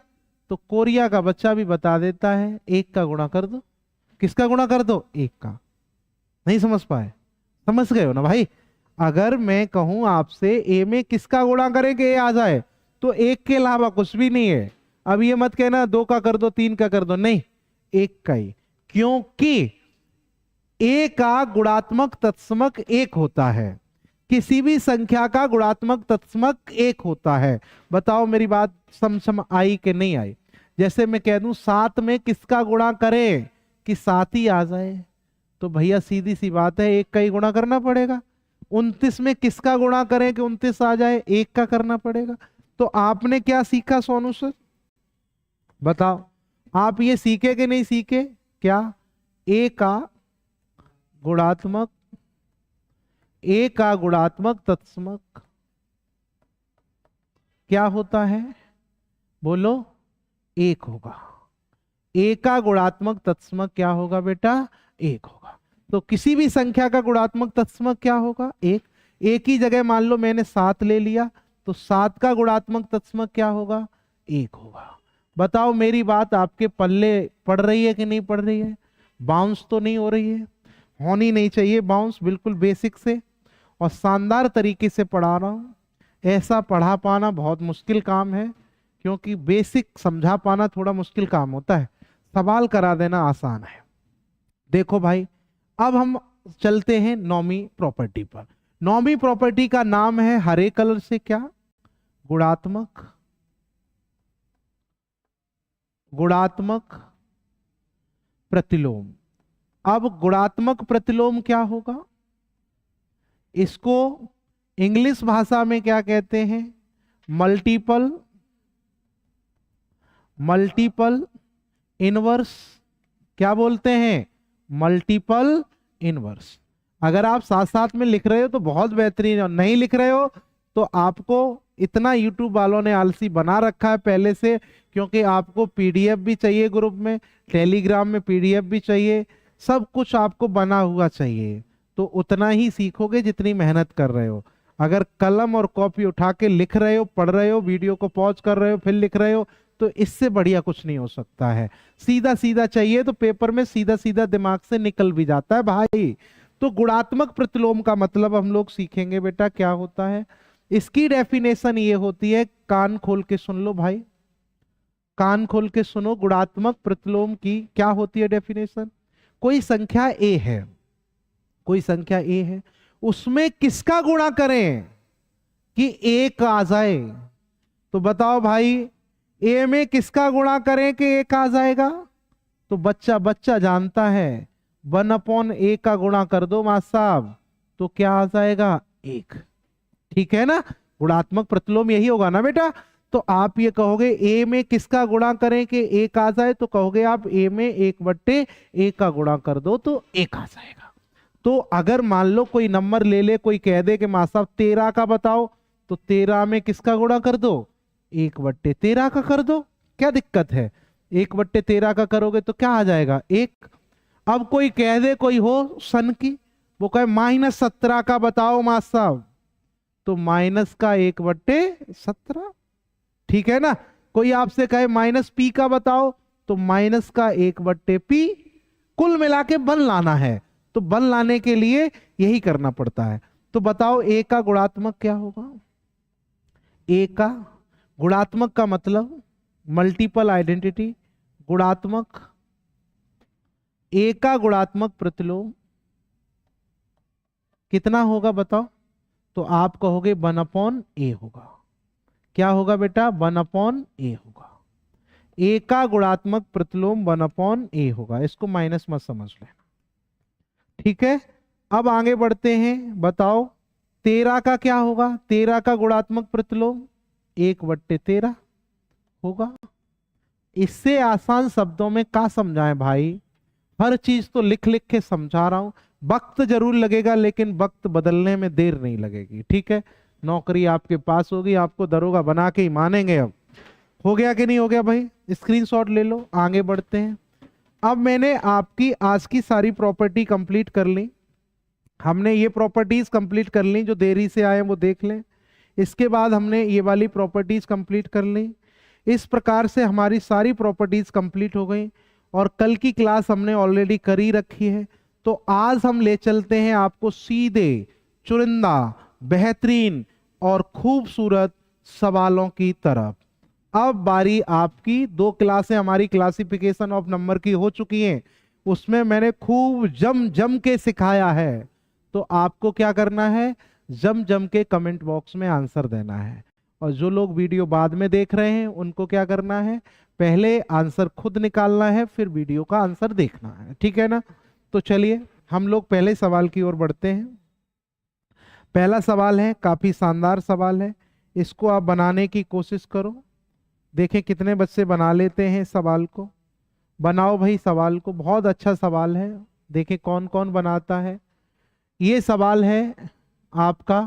तो कोरिया का बच्चा भी बता देता है, 1 का गुणा कर दो। किसका गुणा कर दो, 1 का। नहीं समझ पाए, समझ गए हो ना भाई। अगर मैं कहूं आपसे a में किसका गुणा करें कि a आ जाए, तो 1 के अलावा कुछ भी नहीं है। अब ये मत कहना 2 का कर दो, 3 का कर दो, नहीं, 1 का ही। क्योंकि a का गुणात्मक तत्समक 1 होता है, किसी भी संख्या का गुणात्मक तत्समक 1 होता है। बताओ मेरी बात समझ आई कि नहीं आई। जैसे मैं कह दूं 7 में किसका गुणा करें कि 7 ही आ जाए, तो भैया सीधी सी बात है 1 का ही गुणा करना पड़ेगा। 29 में किसका गुणा करें कि 29 आ जाए, 1 का करना पड़ेगा। तो आपने क्या सीखा सोनू सर, बताओ आप ये सीखे कि नहीं सीखे। क्या, a का गुणात्मक तत्समक क्या होता है, बोलो, 1 होगा। a का गुणात्मक तत्समक क्या होगा बेटा, 1 होगा। तो किसी भी संख्या का गुणात्मक तत्समक क्या होगा, 1। एक ही जगह मान लो मैंने 7 ले लिया, तो 7 का गुणात्मक तत्समक क्या होगा, 1 होगा। बताओ मेरी बात आपके पल्ले पड़ रही है कि नहीं पड़ रही है, बाउंस तो नहीं हो रही है, होनी नहीं चाहिए बाउंस, बिल्कुल बेसिक से और शानदार तरीके से पढ़ा रहा हूं। ऐसा पढ़ा पाना बहुत मुश्किल काम है, क्योंकि बेसिक समझा पाना थोड़ा मुश्किल काम होता है, सवाल करा देना आसान है। देखो भाई, अब हम चलते हैं 9वीं प्रॉपर्टी पर। 9वीं प्रॉपर्टी का नाम है हरे कलर से क्या, गुणात्मक प्रतिलोम। अब गुणात्मक प्रतिलोम क्या होगा, इसको इंग्लिश भाषा में क्या कहते हैं, मल्टीपल इनवर्स। क्या बोलते हैं, मल्टीपल इनवर्स। अगर आप साथ साथ में लिख रहे हो तो बहुत बेहतरीन, और नहीं लिख रहे हो तो आपको इतना YouTube वालों ने आलसी बना रखा है पहले से, क्योंकि आपको PDF भी चाहिए ग्रुप में, टेलीग्राम में PDF भी चाहिए, सब कुछ आपको बना हुआ चाहिए। तो उतना ही सीखोगे जितनी मेहनत कर रहे हो। अगर कलम और कॉपी उठा के लिख रहे हो, पढ़ रहे हो, वीडियो को पॉज कर रहे हो, फिर लिख रहे हो, तो इससे बढ़िया कुछ नहीं हो सकता है। सीधा सीधा चाहिए तो पेपर में सीधा सीधा दिमाग से निकल भी जाता है भाई। तो गुणात्मक प्रतिलोम का मतलब हम लोग सीखेंगे बेटा क्या होता है। इसकी डेफिनेशन ये होती है, कान खोल के सुन लो भाई, कान खोल के सुनो। गुणात्मक प्रतिलोम की क्या होती है डेफिनेशन? कोई संख्या ए है, कोई संख्या ए है, उसमें किसका गुणा करें कि एक आ जाए? तो बताओ भाई, ए में किसका गुणा करें कि एक आ जाएगा? तो बच्चा बच्चा जानता है, 1/a का गुणा कर दो मास्टर साहब, तो क्या आ जाएगा? एक। ठीक है ना, गुणात्मक प्रतिलोम यही होगा ना बेटा। तो आप ये कहोगे ए में किसका गुणा करें कि एक आ जाए, तो कहोगे आप ए में 1/a का गुणा कर दो तो एक आ जाएगा। तो अगर मान लो कोई नंबर ले ले, कोई कह दे कि मास्टर साहब 13 का बताओ, तो 13 में किसका गुणा कर दो? 1/13 का कर दो। क्या दिक्कत है? 1/13 का करोगे तो क्या आ जाएगा? एक। अब कोई कह दे, कोई हो सन की, वो कहे -17 का बताओ मास्टर साहब, तो माइनस का 1/17। ठीक है ना। कोई आपसे कहे -p का बताओ, तो माइनस का 1/p। कुल मिला के बन लाना है, तो बन लाने के लिए यही करना पड़ता है। तो बताओ ए का गुणात्मक क्या होगा? ए का गुणात्मक का मतलब मल्टीपल आइडेंटिटी। गुणात्मक, ए का गुणात्मक प्रतिलोम कितना होगा बताओ? तो आप कहोगे 1/a होगा। क्या होगा बेटा? 1/a होगा। ए का गुणात्मक प्रतिलोम 1/a होगा। इसको माइनस मत समझ लेना। ठीक है, अब आगे बढ़ते हैं। बताओ 13 का क्या होगा? 13 का गुणात्मक प्रतिलोम 1/13 होगा। इससे आसान शब्दों में क्या समझाएं भाई? हर चीज तो लिख लिख के समझा रहा हूं, वक्त जरूर लगेगा लेकिन वक्त बदलने में देर नहीं लगेगी। ठीक है, नौकरी आपके पास होगी, आपको दरोगा बना के ही मानेंगे। अब हो गया कि नहीं हो गया भाई? स्क्रीनशॉट ले लो, आगे बढ़ते हैं। अब मैंने आपकी आज की सारी प्रॉपर्टी कंप्लीट कर ली। हमने ये प्रॉपर्टीज कंप्लीट कर ली, जो देरी से आए वो देख लें। इसके बाद हमने ये वाली प्रॉपर्टीज कंप्लीट कर ली। इस प्रकार से हमारी सारी प्रॉपर्टीज कंप्लीट हो गई और कल की क्लास हमने ऑलरेडी कर ही रखी है। तो आज हम ले चलते हैं आपको सीधे चुनिंदा, बेहतरीन और खूबसूरत सवालों की तरफ। अब बारी आपकी। 2 क्लासें हमारी क्लासिफिकेशन ऑफ नंबर की हो चुकी हैं, उसमें मैंने खूब जम जम के सिखाया है। तो आपको क्या करना है? जम जम के कमेंट बॉक्स में आंसर देना है। और जो लोग वीडियो बाद में देख रहे हैं उनको क्या करना है? पहले आंसर खुद निकालना है, फिर वीडियो का आंसर देखना है। ठीक है ना। तो चलिए हम लोग पहले सवाल की ओर बढ़ते हैं। पहला सवाल है, काफी शानदार सवाल है, इसको आप बनाने की कोशिश करो। देखें कितने बच्चे बना लेते हैं सवाल को। बनाओ भाई सवाल को, बहुत अच्छा सवाल है। देखें कौन कौन बनाता है। ये सवाल है आपका।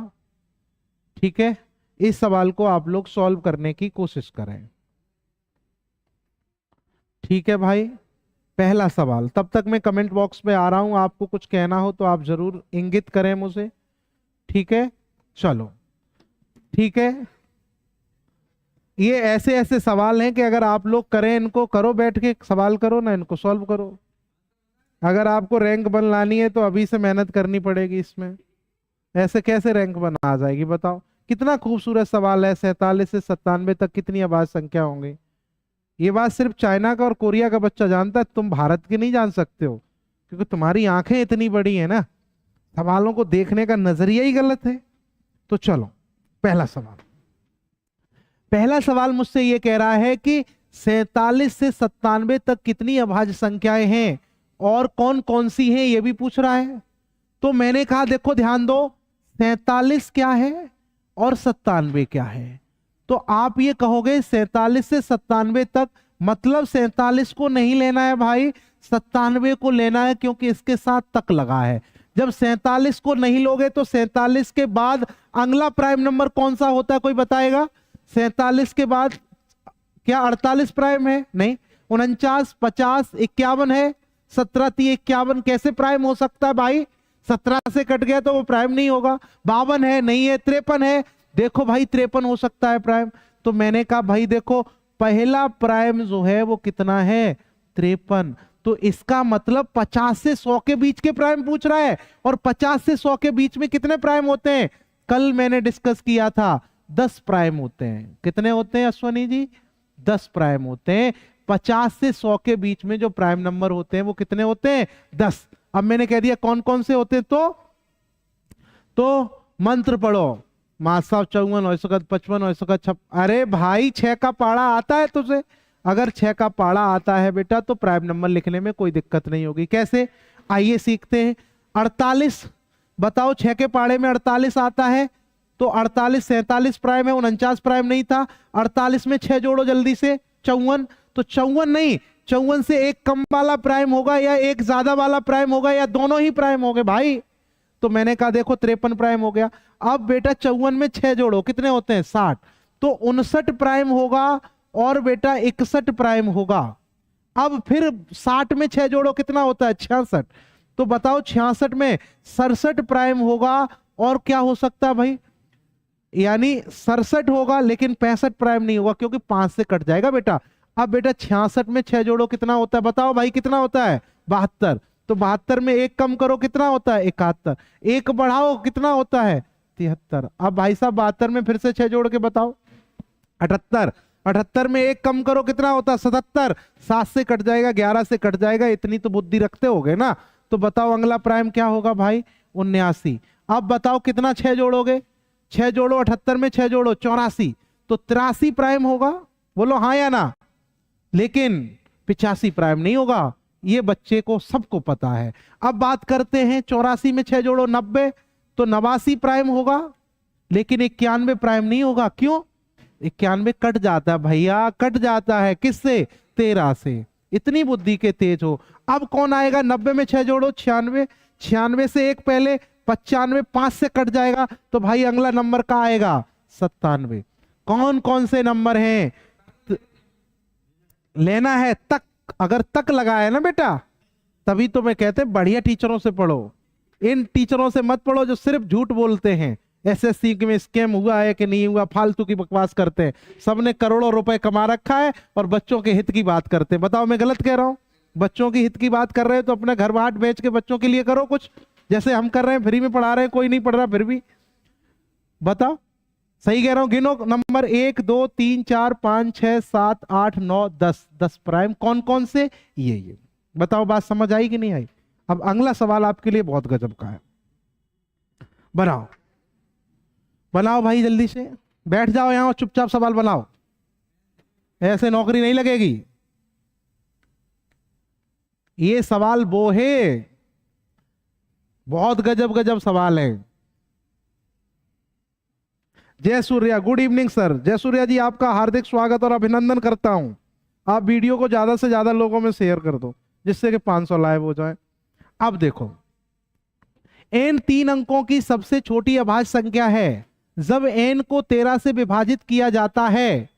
ठीक है, इस सवाल को आप लोग सॉल्व करने की कोशिश करें। ठीक है भाई, पहला सवाल। तब तक मैं कमेंट बॉक्स में आ रहा हूं, आपको कुछ कहना हो तो आप जरूर इंगित करें मुझे। ठीक है, चलो ठीक है। ये ऐसे ऐसे सवाल हैं कि अगर आप लोग करें, इनको करो, बैठ के सवाल करो ना, इनको सॉल्व करो। अगर आपको रैंक बन लानी है तो अभी से मेहनत करनी पड़ेगी इसमें। ऐसे कैसे रैंक बन आ जाएगी बताओ? कितना खूबसूरत सवाल है। 47 से 97 तक कितनी आवाज संख्या होंगी? ये बात सिर्फ चाइना का और कोरिया का बच्चा जानता है, तुम भारत के नहीं जान सकते हो, क्योंकि तुम्हारी आंखें इतनी बड़ी है ना, सवालों को देखने का नजरिया ही गलत है। तो चलो पहला सवाल। पहला सवाल मुझसे ये कह रहा है कि 47 से 97 तक कितनी अभाज्य संख्याएं हैं और कौन कौन सी हैं, ये भी पूछ रहा है। तो मैंने कहा देखो ध्यान दो, 47 क्या है और 97 क्या है। तो आप ये कहोगे 47 से 97 तक, मतलब 47 को नहीं लेना है भाई, 97 को लेना है, क्योंकि इसके साथ तक लगा है। जब 47 को नहीं लोगे तो 47 के बाद अगला प्राइम नंबर कौन सा होता है, कोई बताएगा? 47 के बाद क्या 48 प्राइम है? नहीं। 49, 50, 51 है। 17 × 51 कैसे प्राइम हो सकता है भाई? 17 से कट गया तो वो प्राइम नहीं होगा। 52 है, नहीं है। 53 है, देखो भाई 53 हो सकता है प्राइम। तो मैंने कहा भाई देखो पहला प्राइम जो है वो कितना है, 53। तो इसका मतलब 50 से 100 के बीच के प्राइम पूछ रहा है। और 50 से 100 के बीच में कितने प्राइम होते हैं, कल मैंने डिस्कस किया था 10 प्राइम होते हैं। कितने होते हैं अश्वनी जी, 10 प्राइम होते हैं। 50 से 100 के बीच में जो प्राइम नंबर होते हैं वो कितने होते हैं, 10। अब मैंने कह दिया कौन कौन से होते हैं, तो मंत्र पढ़ो, मासा 54, 55, 56। अरे भाई 6 का पाड़ा आता है तुझे, अगर 6 का पाड़ा आता है बेटा तो प्राइम नंबर लिखने में कोई दिक्कत नहीं होगी। कैसे, आइए सीखते हैं। 48 बताओ, 6 के पाड़े में 48 आता है तो 48 47 प्राइम है, 49 प्राइम नहीं था। 48 में 6 जोड़ो जल्दी से, 54। तो 54 नहीं, 54 से एक कम वाला प्राइम होगा या एक ज्यादा वाला प्राइम होगा या दोनों ही प्राइम होंगे भाई। तो मैंने कहा देखो 53 प्राइम हो गया। अब बेटा 54 में 6 जोड़ो, कितने होते हैं, 60। तो 59 प्राइम होगा और बेटा 61 प्राइम होगा। अब फिर 60 में 6 जोड़ो, कितना होता है, 66। तो बताओ 66 में 67 प्राइम होगा और क्या हो सकता है भाई, यानी 67 होगा लेकिन 65 प्राइम नहीं होगा क्योंकि 5 से कट जाएगा बेटा। अब बेटा 66 में 6 जोड़ो, कितना होता है, बताओ भाई कितना होता है, 72। तो 72 में एक कम करो, कितना होता है, 71। एक बढ़ाओ, कितना होता है, 73। अब भाई साहब 72 में फिर से 6 जोड़ के बताओ, 78। 78 में एक कम करो, कितना होता है, 77। 7 से कट जाएगा, 11 से कट जाएगा, इतनी तो बुद्धि रखते होगे ना। तो बताओ अगला प्राइम क्या होगा भाई, 79। अब बताओ कितना 6 जोड़ोगे, 6 जोड़ो, 78 में 6 जोड़ो, 84। तो 83 प्राइम होगा, बोलो हाँ या ना। लेकिन 85 प्राइम नहीं होगा, ये बच्चे को सबको पता है। अब बात करते हैं 84 में 6 जोड़ो, 90। तो 89 प्राइम होगा लेकिन 91 प्राइम नहीं होगा। क्यों, 91 कट जाता है भैया, कट जाता है, किससे, 13 से। इतनी बुद्धि के तेज हो। अब कौन आएगा, 90 में 6 जोड़ो, 96। 96 से एक पहले 95, 5 से कट जाएगा तो भाई अगला नंबर का आएगा, 97। कौन कौन से नंबर हैं लेना है, तक। अगर तक लगाया ना बेटा, तभी तो मैं कहते बढ़िया टीचरों से पढ़ो। इन टीचरों से मत पढ़ो जो सिर्फ झूठ बोलते हैं, एसएससी में स्कैम हुआ है कि नहीं हुआ, फालतू की बकवास करते हैं। सबने करोड़ों रुपए कमा रखा है और बच्चों के हित की बात करते हैं। बताओ मैं गलत कह रहा हूं, बच्चों की हित की बात कर रहे हैं तो अपने घर बाट बेच के बच्चों के लिए करो कुछ, जैसे हम कर रहे हैं, फ्री में पढ़ा रहे हैं, कोई नहीं पढ़ रहा फिर भी। बताओ सही कह रहा हूं, गिनो नंबर 1 2 3 4 5 6 7 8 9 10। 10 प्राइम कौन कौन से, ये बताओ, बात समझ आई कि नहीं आई। अब अगला सवाल आपके लिए बहुत गजब का है, बनाओ बनाओ भाई, जल्दी से बैठ जाओ यहां और चुपचाप सवाल बनाओ, ऐसे नौकरी नहीं लगेगी। ये सवाल वो है, बहुत गजब गजब सवाल है। जय सूर्या, गुड इवनिंग सर। जय सूर्या जी, आपका हार्दिक स्वागत और अभिनंदन करता हूं। आप वीडियो को ज्यादा से ज्यादा लोगों में शेयर कर दो जिससे कि 500 लाइव हो जाए। अब देखो, n 3 अंकों की सबसे छोटी अभाज्य संख्या है। जब n को 13 से विभाजित किया जाता है,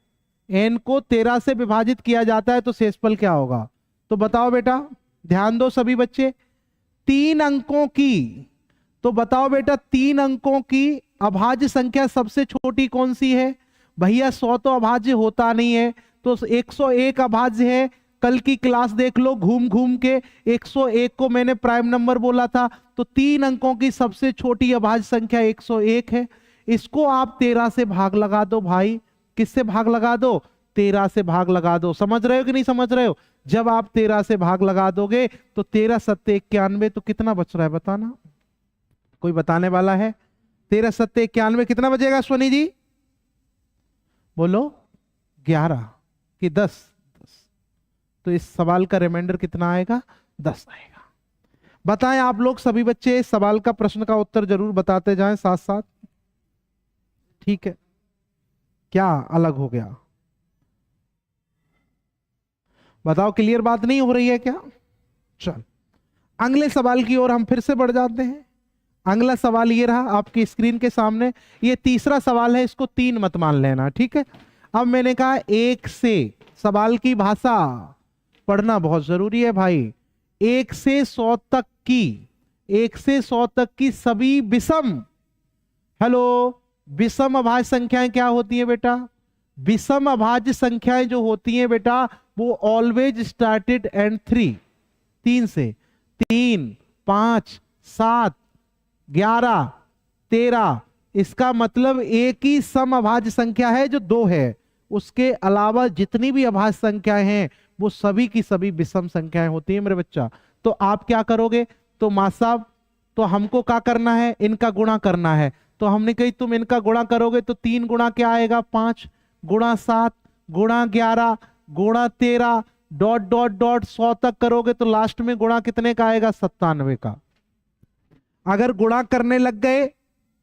n को 13 से विभाजित किया जाता है तो शेषफल क्या होगा। तो बताओ बेटा, ध्यान दो सभी बच्चे। 3 अंकों की, तो बताओ बेटा 3 अंकों की अभाज्य संख्या सबसे छोटी कौन सी है। भैया 100 तो अभाज्य होता नहीं है, तो 101 अभाज्य है। कल की क्लास देख लो घूम घूम के, 101 को मैंने प्राइम नंबर बोला था। तो 3 अंकों की सबसे छोटी अभाज्य संख्या 101 है। इसको आप 13 से भाग लगा दो भाई। किससे भाग लगा दो, 13 से भाग लगा दो। समझ रहे हो कि नहीं समझ रहे हो। जब आप 13 से भाग लगा दोगे तो 13 सत्ते 91, तो कितना बच रहा है बताना, कोई बताने वाला है। 13 सत्ते 91 कितना बचेगा सोनी जी, बोलो 11 कि 10। तो इस सवाल का रिमाइंडर कितना आएगा, 10 आएगा। बताएं आप लोग सभी बच्चे, इस सवाल का प्रश्न का उत्तर जरूर बताते जाएं साथ साथ, ठीक है। क्या अलग हो गया बताओ, क्लियर बात नहीं हो रही है क्या। चल अगले सवाल की ओर हम फिर से बढ़ जाते हैं। अगला सवाल ये रहा आपकी स्क्रीन के सामने, ये तीसरा सवाल है, इसको 3 मत मान लेना, ठीक है। अब मैंने कहा 1 से, सवाल की भाषा पढ़ना बहुत जरूरी है भाई। 1 से 100 तक की 1 से 100 तक की सभी विषम, हेलो, विषम अभाज्य संख्याएं क्या होती हैं बेटा? विषम अभाज्य संख्याएं जो होती हैं बेटा, वो ऑलवेज स्टार्टेड एंड 3, 3 से, 3, 5, 7, 11, 13। इसका मतलब एक ही सम अभाज्य संख्या है जो 2 है। उसके अलावा जितनी भी अभाज्य संख्याएं हैं वो सभी की सभी विषम संख्याएं होती हैं मेरे बच्चा। तो आप क्या करोगे? तो मां साहब, तो हमको क्या करना है? इनका गुणा करना है। तो हमने कही तुम इनका गुणा करोगे तो 3 गुणा क्या आएगा? 5 गुणा 7 गुणा 11 गुणा 13 डॉट डॉट डॉट 100 तक करोगे तो लास्ट में गुणा कितने का आएगा? 97 का। अगर गुणा करने लग गए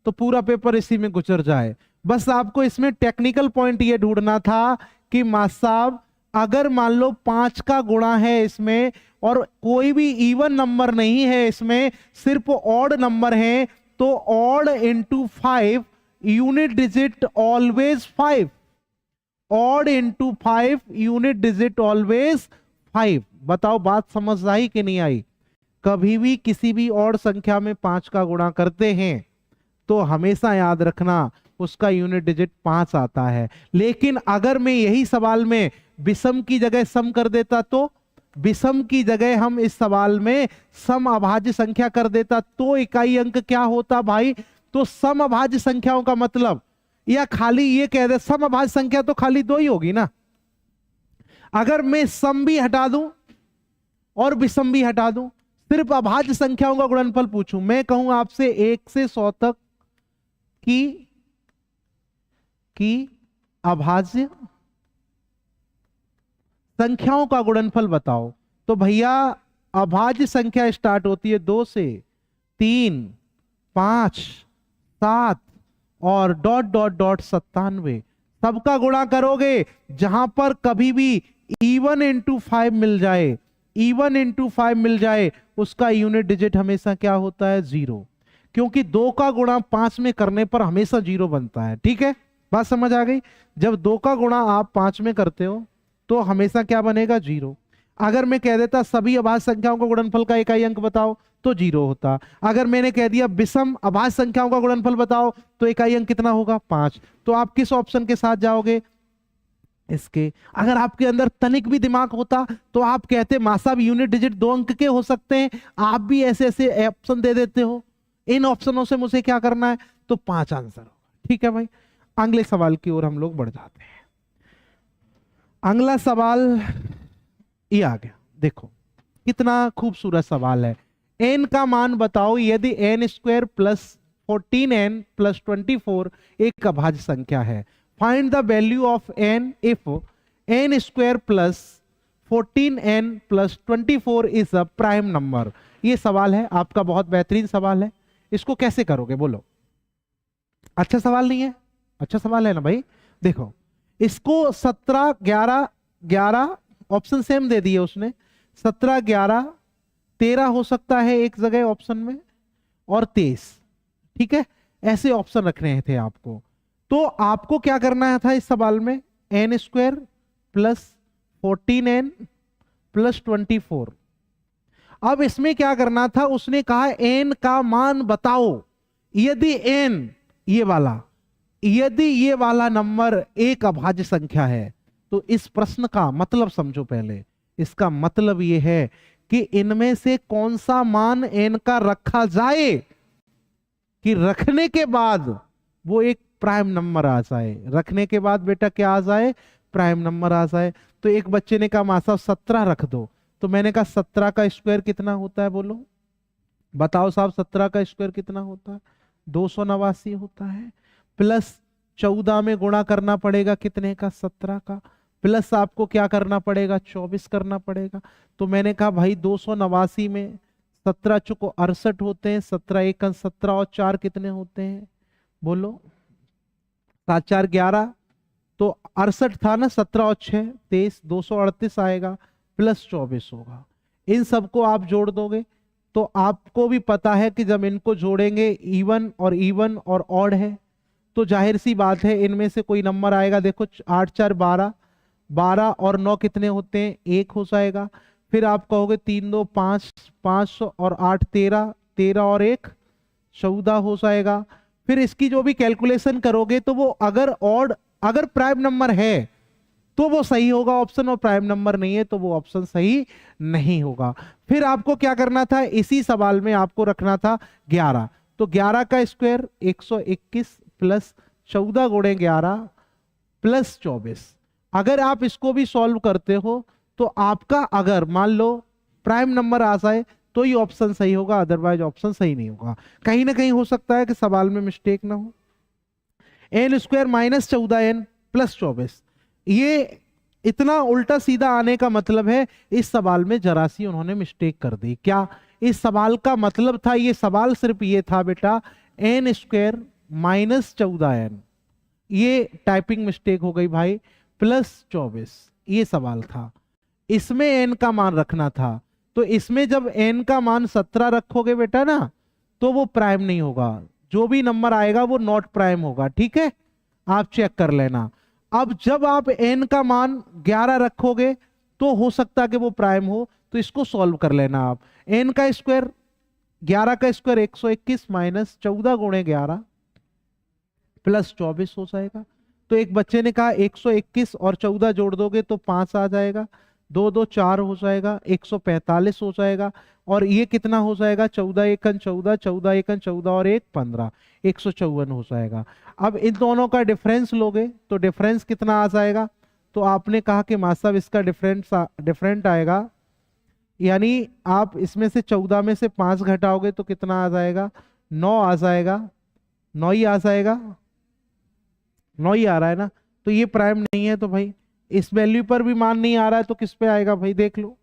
तो पूरा पेपर इसी में गुजर जाए। बस आपको इसमें टेक्निकल पॉइंट ये ढूंढना था कि मां साहब अगर मान लो 5 का गुणा है इसमें और कोई भी इवन नंबर नहीं है इसमें, सिर्फ ऑड नंबर है, तो odd into 5 unit digit always 5, odd into 5 unit digit always 5। बताओ बात समझ आई कि नहीं आई? कभी भी किसी भी ऑड संख्या में 5 का गुणा करते हैं तो हमेशा याद रखना उसका यूनिट डिजिट 5 आता है। लेकिन अगर मैं यही सवाल में विषम की जगह सम कर देता, तो विषम की जगह हम इस सवाल में सम अभाज्य संख्या कर देता तो इकाई अंक क्या होता भाई? तो सम अभाज्य संख्याओं का मतलब, या खाली ये कह दे सम अभाज्य संख्या तो खाली 2 ही होगी ना। अगर मैं सम भी हटा दूं और विषम भी हटा दूं, सिर्फ अभाज्य संख्याओं का गुणनफल पूछूं, मैं कहूं आपसे 1 से 100 तक की अभाज्य संख्याओं का गुणनफल बताओ, तो भैया अभाज्य संख्या स्टार्ट होती है 2 से, 3, 5, 7 और डॉट डॉट डॉट 97। सबका गुणा करोगे, जहां पर कभी भी इवन इंटू 5 मिल जाए, इवन इंटू 5 मिल जाए, उसका यूनिट डिजिट हमेशा क्या होता है? 0। क्योंकि 2 का गुणा 5 में करने पर हमेशा 0 बनता है। ठीक है, बात समझ आ गई? जब 2 का गुणा आप 5 में करते हो तो हमेशा क्या बनेगा? 0। अगर मैं कह देता सभी अभाज्य संख्याओं का गुणनफल का इकाई अंक बताओ तो 0 होता। अगर मैंने कह दिया विषम अभाज्य संख्याओं का गुणनफल बताओ तो इकाई अंक कितना होगा? 5। तो आप किस ऑप्शन के साथ जाओगे? इसके। अगर आपके अंदर तनिक भी दिमाग होता तो आप कहते मां साहब यूनिट डिजिट 2 अंक के हो सकते हैं, आप भी ऐसे ऐसे ऑप्शन दे देते हो, इन ऑप्शनों से मुझे क्या करना है? तो 5 आंसर होगा। ठीक है भाई, अगले सवाल की ओर हम लोग बढ़ जाते हैं। अगला सवाल ये आ गया, देखो कितना खूबसूरत सवाल है। n का मान बताओ यदि n² प्लस 14n प्लस 24 एक अभाज्य संख्या है। Find the value of n if n² plus 14n plus 24 is a prime number. ये सवाल है आपका, बहुत बेहतरीन सवाल है। इसको कैसे करोगे बोलो? अच्छा सवाल नहीं है? अच्छा सवाल है ना भाई। देखो इसको 17, 11, 11 ऑप्शन सेम दे दिए उसने, 17, 11, 13 हो सकता है एक जगह ऑप्शन में, और 23। ठीक है, ऐसे ऑप्शन रखने थे आपको। तो आपको क्या करना था इस सवाल में? n² plus 14n plus 24। अब इसमें क्या करना था? उसने कहा n का मान बताओ यदि n यदि ये वाला नंबर एक अभाज्य संख्या है। तो इस प्रश्न का मतलब समझो पहले। इसका मतलब ये है कि इनमें से कौन सा मान n का रखा जाए कि रखने के बाद वो एक प्राइम नंबर आ जाए। रखने के बाद बेटा क्या आ जाए? प्राइम नंबर आ जाए। तो एक बच्चे ने कहा मां साहब 17 रख दो, तो मैंने कहा 17 का स्क्वायर कितना होता है? बोलो बताओ साहब, 17 का स्क्वायर कितना होता है? 289 होता है। प्लस 14 में गुणा करना पड़ेगा कितने का? 17 का। प्लस आपको क्या करना पड़ेगा? 24 करना पड़ेगा। तो मैंने कहा भाई 289 में 17 चुको 68 होते हैं, 17 एक 17 और 4 कितने होते हैं? बोलो 7 4 11, तो 68 था ना, 17 और 6 23, 238 आएगा, प्लस 24 होगा। इन सबको आप जोड़ दोगे तो आपको भी पता है कि जब इनको जोड़ेंगे इवन और ऑड है, तो जाहिर सी बात है इनमें से कोई नंबर आएगा। देखो 8 4 12, 12 और 9 कितने होते हैं? 1 हो जाएगा। फिर आप कहोगे 3 2 5, 5 और 8 13, 13 और 1 14 हो जाएगा। फिर इसकी जो भी कैलकुलेशन करोगे तो वो अगर प्राइम नंबर है तो वो सही होगा ऑप्शन, और प्राइम नंबर नहीं है तो वो ऑप्शन सही नहीं होगा। फिर आपको क्या करना था, इसी सवाल में आपको रखना था 11, तो 11 का स्क्वायर 121 प्लस 14 गुणे 11 प्लस 24। अगर आप इसको भी सॉल्व करते हो तो आपका अगर मान लो प्राइम नंबर आ जाए तो ही ऑप्शन सही होगा, अदरवाइज ऑप्शन सही नहीं होगा। कहीं ना कहीं हो सकता है कि सवाल में मिस्टेक ना हो। N square minus 14n plus 24, ये इतना उल्टा सीधा आने का मतलब है इस सवाल में जरा सी उन्होंने मिस्टेक कर दी। क्या इस सवाल का मतलब था, ये सवाल सिर्फ ये था बेटा एन स्क्वायर माइनस 14n, ये टाइपिंग मिस्टेक हो गई भाई, प्लस 24, ये सवाल था। इसमें n का मान रखना था, तो इसमें जब n का मान 17 रखोगे बेटा ना तो वो प्राइम नहीं होगा, जो भी नंबर आएगा वो नॉट प्राइम होगा। ठीक है, आप चेक कर लेना। अब जब आप n का मान 11 रखोगे तो हो सकता है कि वो प्राइम हो, तो इसको सॉल्व कर लेना आप। n का स्क्वायर 11 का स्क्वायर 121 माइनस 14 गुणे 11 प्लस 24 हो जाएगा। तो एक बच्चे ने कहा 121 और 14 जोड़ दोगे तो 5 आ जाएगा, 2 2 4 हो जाएगा, 145 हो जाएगा। और ये कितना हो जाएगा, 14 एकन 14, 14 एकन 14 और 1 15, 154 हो जाएगा। अब इन दोनों का डिफरेंस लोगे तो डिफरेंस कितना आ जाएगा, तो आपने कहा कि मां साहब इसका डिफरेंट आएगा, यानी आप इसमें से 14 में से 5 घटाओगे तो कितना आ जाएगा, 9 आ जाएगा, 9 ही आ जाएगा, 9 ही आ रहा है ना। तो ये प्राइम नहीं है, तो भाई इस वैल्यू पर भी मान नहीं आ रहा है तो किस पे आएगा भाई, देख लो,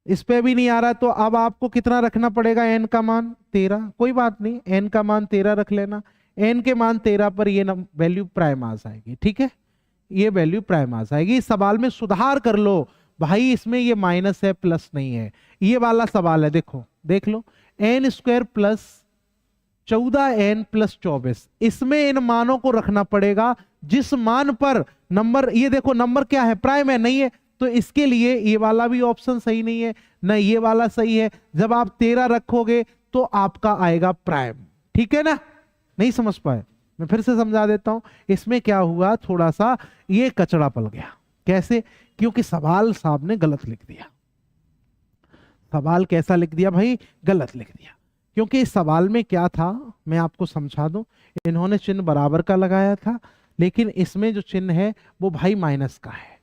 इस पे भी नहीं आ रहा है। तो अब आपको कितना रखना पड़ेगा, n का मान 13, कोई बात नहीं, n का मान 13 रख लेना। n के मान 13 पर ये वैल्यू प्राइम आ जाएगी। ठीक है, ये वैल्यू प्राइम आ जाएगी। इस सवाल में सुधार कर लो भाई, इसमें ये माइनस है प्लस नहीं है, ये वाला सवाल है। देखो देख लो, n square plus 14n plus 24, इसमें इन मानों को रखना पड़ेगा जिस मान पर नंबर, ये देखो नंबर क्या है, प्राइम है, नहीं है, तो इसके लिए ये वाला भी ऑप्शन सही नहीं है, ना ये वाला सही है। जब आप 13 रखोगे तो आपका आएगा प्राइम। ठीक है ना, नहीं समझ पाए, मैं फिर से समझा देता हूं। इसमें क्या हुआ, थोड़ा सा ये कचड़ा पल गया। कैसे, क्योंकि सवाल साहब ने गलत लिख दिया। सवाल कैसा लिख दिया भाई, गलत लिख दिया। क्योंकि इस सवाल में क्या था, मैं आपको समझा दूं, इन्होंने चिन्ह बराबर का लगाया था, लेकिन इसमें जो चिन्ह है वो भाई माइनस का है।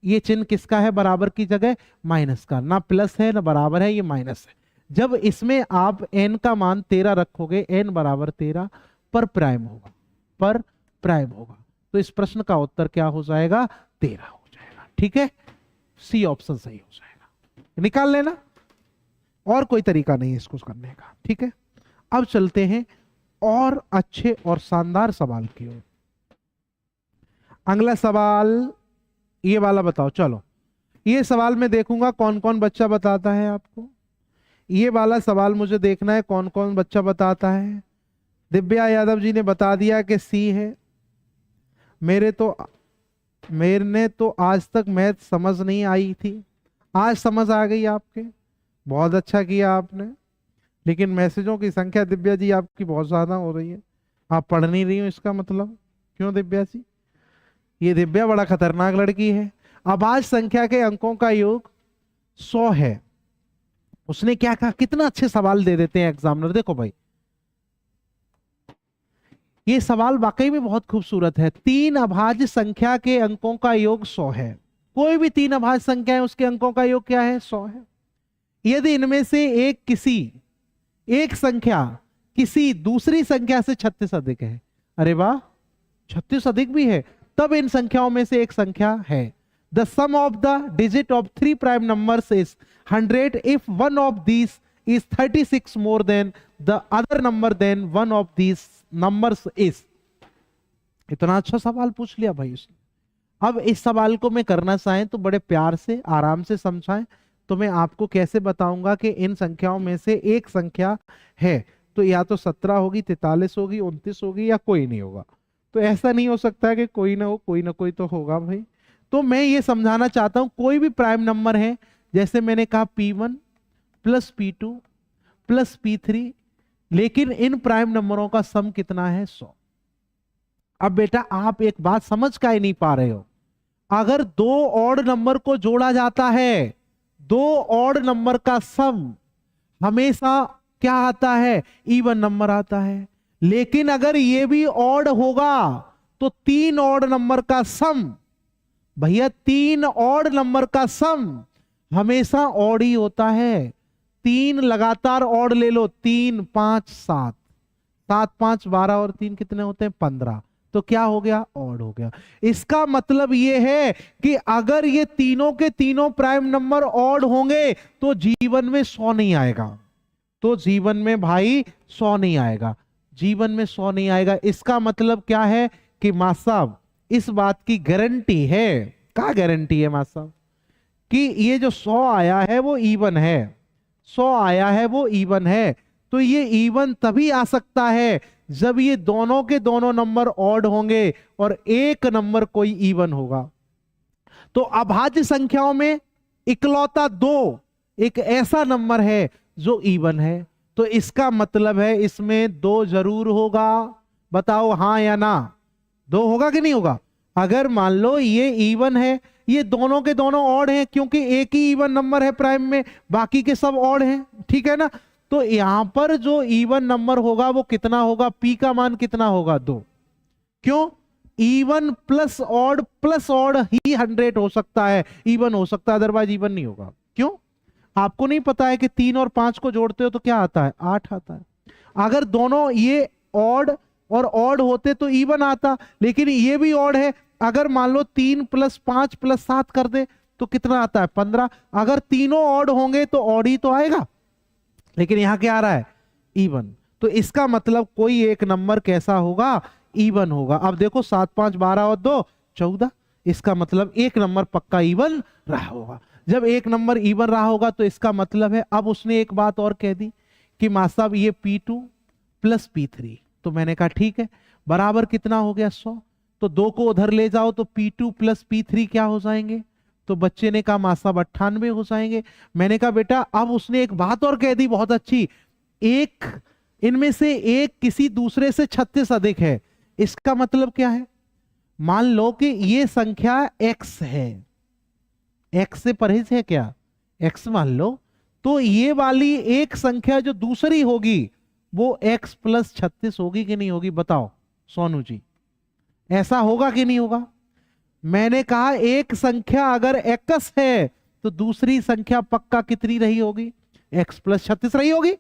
ये चिन्ह किसका है, बराबर की जगह माइनस का, ना प्लस है ना बराबर है, ये माइनस है। जब इसमें आप n का मान 13 रखोगे, n बराबर 13 पर प्राइम होगा, पर प्राइम होगा, तो इस प्रश्न का उत्तर क्या हो जाएगा, 13 हो जाएगा। ठीक है, सी ऑप्शन सही हो जाएगा, निकाल लेना, और कोई तरीका नहीं है इसको करने का। ठीक है, अब चलते हैं और अच्छे और शानदार सवाल की ओर। अगला सवाल ये वाला बताओ। चलो, ये सवाल मैं देखूंगा कौन कौन बच्चा बताता है आपको। ये वाला सवाल मुझे देखना है कौन कौन बच्चा बताता है। दिव्या यादव जी ने बता दिया कि सी है। मेरे ने तो आज तक मैथ समझ नहीं आई थी, आज समझ आ गई आपके, बहुत अच्छा किया आपने। लेकिन मैसेजों की संख्या दिव्या जी आपकी बहुत ज्यादा हो रही है, आप पढ़ नहीं रही हो, इसका मतलब क्यों दिव्या जी, ये दिव्या बड़ा खतरनाक लड़की है। अभाज्य संख्या के अंकों का योग 100 है। उसने क्या कहा, कितना अच्छे सवाल दे देते हैं एग्जामिनर। देखो भाई, ये सवाल वाकई में बहुत खूबसूरत है। 3 अभाज्य संख्या के अंकों का योग 100 है। कोई भी 3 अभाज्य संख्या है, उसके अंकों का योग क्या है, 100 है। यदि इनमें से एक संख्या किसी दूसरी संख्या से 36 अधिक है, अरे वाह 36 अधिक भी है, तब इन संख्याओं में से एक संख्या है। The sum of the digit of 3 prime numbers is 100 if one of these is 36 more than the other number then one of these numbers is. इतना अच्छा सवाल पूछ लिया भाई उसने। अब इस सवाल को मैं करना चाहें तो बड़े प्यार से आराम से समझाएं तो मैं आपको कैसे बताऊंगा कि इन संख्याओं में से एक संख्या है, तो या तो 17 होगी, 43 होगी, 29 होगी, या कोई नहीं होगा। तो ऐसा नहीं हो सकता कि कोई ना हो, कोई ना कोई तो होगा भाई। तो मैं ये समझाना चाहता हूं, कोई भी प्राइम नंबर है, जैसे मैंने कहा P1 plus P2 plus P3, लेकिन इन प्राइम नंबरों का सम कितना है 100। अब बेटा आप एक बात समझ का ही नहीं पा रहे हो, अगर दो ऑड नंबर को जोड़ा जाता है, दो ऑड नंबर का सम हमेशा क्या आता है, इवन नंबर आता है। लेकिन अगर ये भी ऑड होगा तो तीन ऑड नंबर का सम, भैया तीन ऑड नंबर का सम हमेशा ऑड ही होता है। तीन लगातार ऑड ले लो, 3 5 7, 7 5 12 और 3 कितने होते हैं 15, तो क्या हो गया, ऑड हो गया। इसका मतलब यह है कि अगर ये तीनों के तीनों प्राइम नंबर ऑड होंगे तो जीवन में 100 नहीं आएगा, तो जीवन में भाई 100 नहीं आएगा, जीवन में 100 नहीं आएगा। इसका मतलब क्या है कि मां साहब इस बात की गारंटी है, क्या गारंटी है मां साहब, कि ये जो 100 आया है वो इवन है, 100 आया है वो इवन है। तो ये इवन तभी आ सकता है जब ये दोनों के दोनों नंबर ऑड होंगे और एक नंबर कोई इवन होगा। तो अभाज्य संख्याओं में इकलौता 2 एक ऐसा नंबर है जो इवन है, तो इसका मतलब है इसमें 2 जरूर होगा। बताओ हाँ या ना, 2 होगा कि नहीं होगा। अगर मान लो ये इवन है, ये दोनों के दोनों ऑड हैं, क्योंकि एक ही इवन नंबर है प्राइम में, बाकी के सब ऑड हैं, ठीक है ना। तो यहां पर जो इवन नंबर होगा वो कितना होगा, पी का मान कितना होगा 2। क्यों, इवन प्लस ऑड ही 100 हो सकता है, इवन हो सकता है, अदरवाइज इवन नहीं होगा। क्यों, आपको नहीं पता है कि 3 और 5 को जोड़ते हो तो क्या आता है, 8 आता है। अगर दोनों ये ऑड और ऑड होते तो इवन आता, लेकिन ये भी ऑड है। अगर मान लो 3 + 5 + 7 कर दे तो कितना आता है 15। अगर तीनों ऑड होंगे तो ऑड ही तो आएगा, लेकिन यहां क्या आ रहा है, इवन। तो इसका मतलब कोई एक नंबर कैसा होगा, इवन होगा। अब देखो 7 5 12 और 2 14, इसका मतलब एक नंबर पक्का इवन रहा होगा। जब एक नंबर इवन रहा होगा तो इसका मतलब है, अब उसने एक बात और कह दी कि मां साहब ये P2 + P3, तो मैंने कहा ठीक है, बराबर कितना हो गया 100। तो 2 को उधर ले जाओ तो P2 + P3 क्या हो जाएंगे, तो बच्चे ने कहा मां साहब 98 हो जाएंगे। मैंने कहा बेटा अब उसने एक बात और कह दी बहुत अच्छी, एक इनमें से एक किसी दूसरे से 36 अधिक है। इसका मतलब क्या है, मान लो कि ये संख्या x है, x से परहेज है क्या, x मान लो, तो ये वाली एक संख्या जो दूसरी होगी वो x + 36 होगी कि नहीं होगी, बताओ सोनू जी, ऐसा होगा कि नहीं होगा। मैंने कहा एक संख्या अगर x है तो दूसरी संख्या पक्का कितनी रही होगी, x + 36 रही होगी।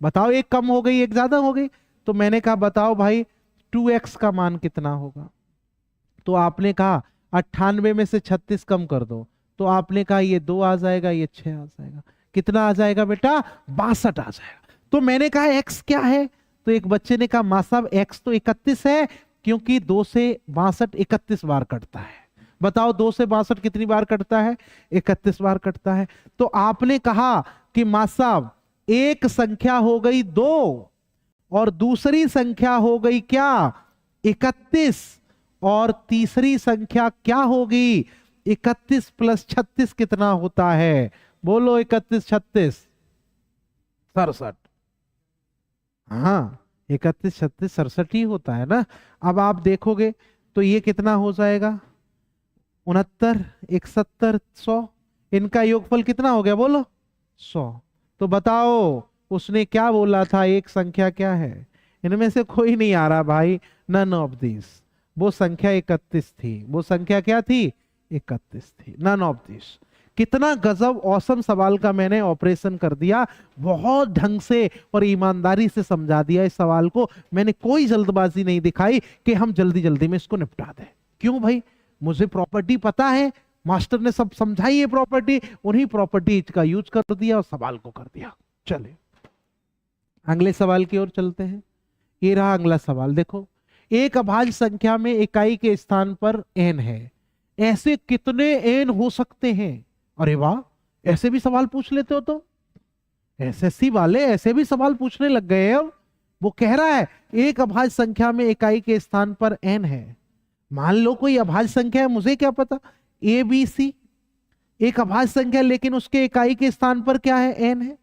बताओ, एक कम हो गई एक ज्यादा हो गई। तो मैंने कहा बताओ भाई 2x का मान कितना होगा, तो आपने कहा 98 में से 36 कम कर दो, तो आपने कहा ये 2 आ जाएगा, ये 6 आ जाएगा। कितना आ जाएगा बेटा, 62 आ जाएगा। तो मैंने कहा x क्या है, तो एक बच्चे ने कहा मां साहब x तो 31 है, क्योंकि 2 से 62 31 बार कटता है। बताओ 2 से 62 कितनी बार कटता है, 31 बार कटता है। तो आपने कहा कि मां साहब एक संख्या हो गई 2 और दूसरी संख्या हो गई क्या 31, और तीसरी संख्या क्या होगी 31 + 36 कितना होता है, बोलो 31 36 67। हाँ 31 36 67 ही होता है ना। अब आप देखोगे तो ये कितना हो जाएगा 69 71 100, इनका योगफल कितना हो गया बोलो 100। तो बताओ उसने क्या बोला था, एक संख्या क्या है, इनमें से कोई नहीं आ रहा भाई, नन ऑफ दिस। वो संख्या 31 थी, वो संख्या क्या थी 31 थी, नन ऑफ दिस। कितना गजब औसम सवाल का मैंने ऑपरेशन कर दिया, बहुत ढंग से और ईमानदारी से समझा दिया इस सवाल को। मैंने कोई जल्दबाजी नहीं दिखाई कि हम जल्दी जल्दी में इसको निपटा दें। क्यों भाई, मुझे प्रॉपर्टी पता है, मास्टर ने सब समझाई है प्रॉपर्टी, उन्हीं प्रॉपर्टी का यूज कर दिया और सवाल को कर दिया। चले अगले सवाल की ओर चलते हैं। ये रहा अगला सवाल, देखो एक अभाज्य संख्या में इकाई के स्थान पर n है, ऐसे कितने n हो सकते हैं। अरे वाह, ऐसे भी सवाल पूछ लेते हो, तो एसएससी वाले ऐसे भी सवाल पूछने लग गए। अब वो कह रहा है एक अभाज्य संख्या में इकाई के स्थान पर n है। मान लो कोई अभाज्य संख्या है, मुझे क्या पता, ABC एक अभाज्य संख्या, लेकिन उसके इकाई के स्थान पर क्या है n है।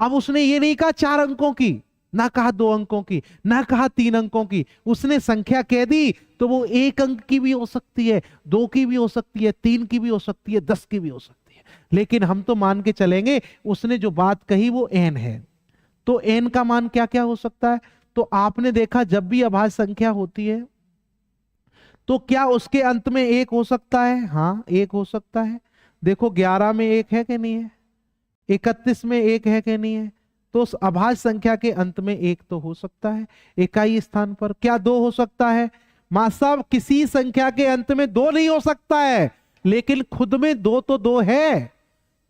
अब उसने ये नहीं कहा 4 अंकों की, ना कहा 2 अंकों की, ना कहा 3 अंकों की, उसने संख्या कह दी तो वो 1 अंक की भी हो सकती है, 2 की भी हो सकती है, 3 की भी हो सकती है, 10 की भी हो सकती है, लेकिन हम तो मान के चलेंगे उसने जो बात कही वो n है। तो n का मान क्या क्या हो सकता है? तो आपने देखा जब भी अभाज्य संख्या होती है तो क्या उसके अंत में 1 हो सकता है? हाँ 1 हो सकता है। देखो 11 में 1 है कि नहीं है, 31 में 1 है कि नहीं है, तो उस अभाज्य संख्या के अंत में 1 तो हो सकता है इकाई स्थान पर। क्या 2 हो सकता है? मां साहब किसी संख्या के अंत में 2 नहीं हो सकता है, लेकिन खुद में 2 तो 2 है,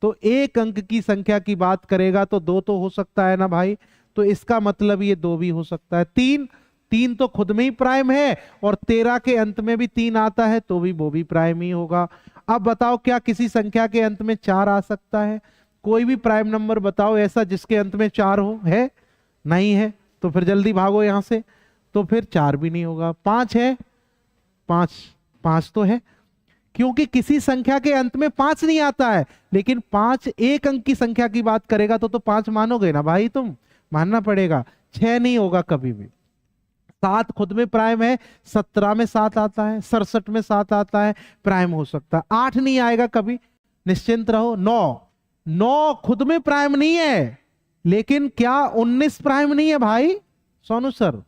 तो 1 अंक की संख्या की बात करेगा तो 2 तो हो सकता है ना भाई, तो इसका मतलब ये 2 भी हो सकता है। 3 तो खुद में ही प्राइम है, और 13 के अंत में भी 3 आता है तो भी वो भी प्राइम ही होगा। अब बताओ क्या किसी संख्या के अंत में 4 आ सकता है? कोई भी प्राइम नंबर बताओ ऐसा जिसके अंत में 4 हो, है? नहीं है, तो फिर जल्दी भागो यहां से, तो फिर 4 भी नहीं होगा। 5 है? 5 तो है, क्योंकि किसी संख्या के अंत में 5 नहीं आता है, लेकिन 5 1 अंक की संख्या की बात करेगा तो 5 मानोगे ना भाई, तुम मानना पड़ेगा। 6 नहीं होगा कभी भी। 7 खुद में प्राइम है, 17 में 7 आता है, 67 में 7 आता है, प्राइम हो सकता है। 8 नहीं आएगा कभी, निश्चिंत रहो। 9 खुद में प्राइम नहीं है, लेकिन क्या 19 प्राइम नहीं है भाई? सोनू सर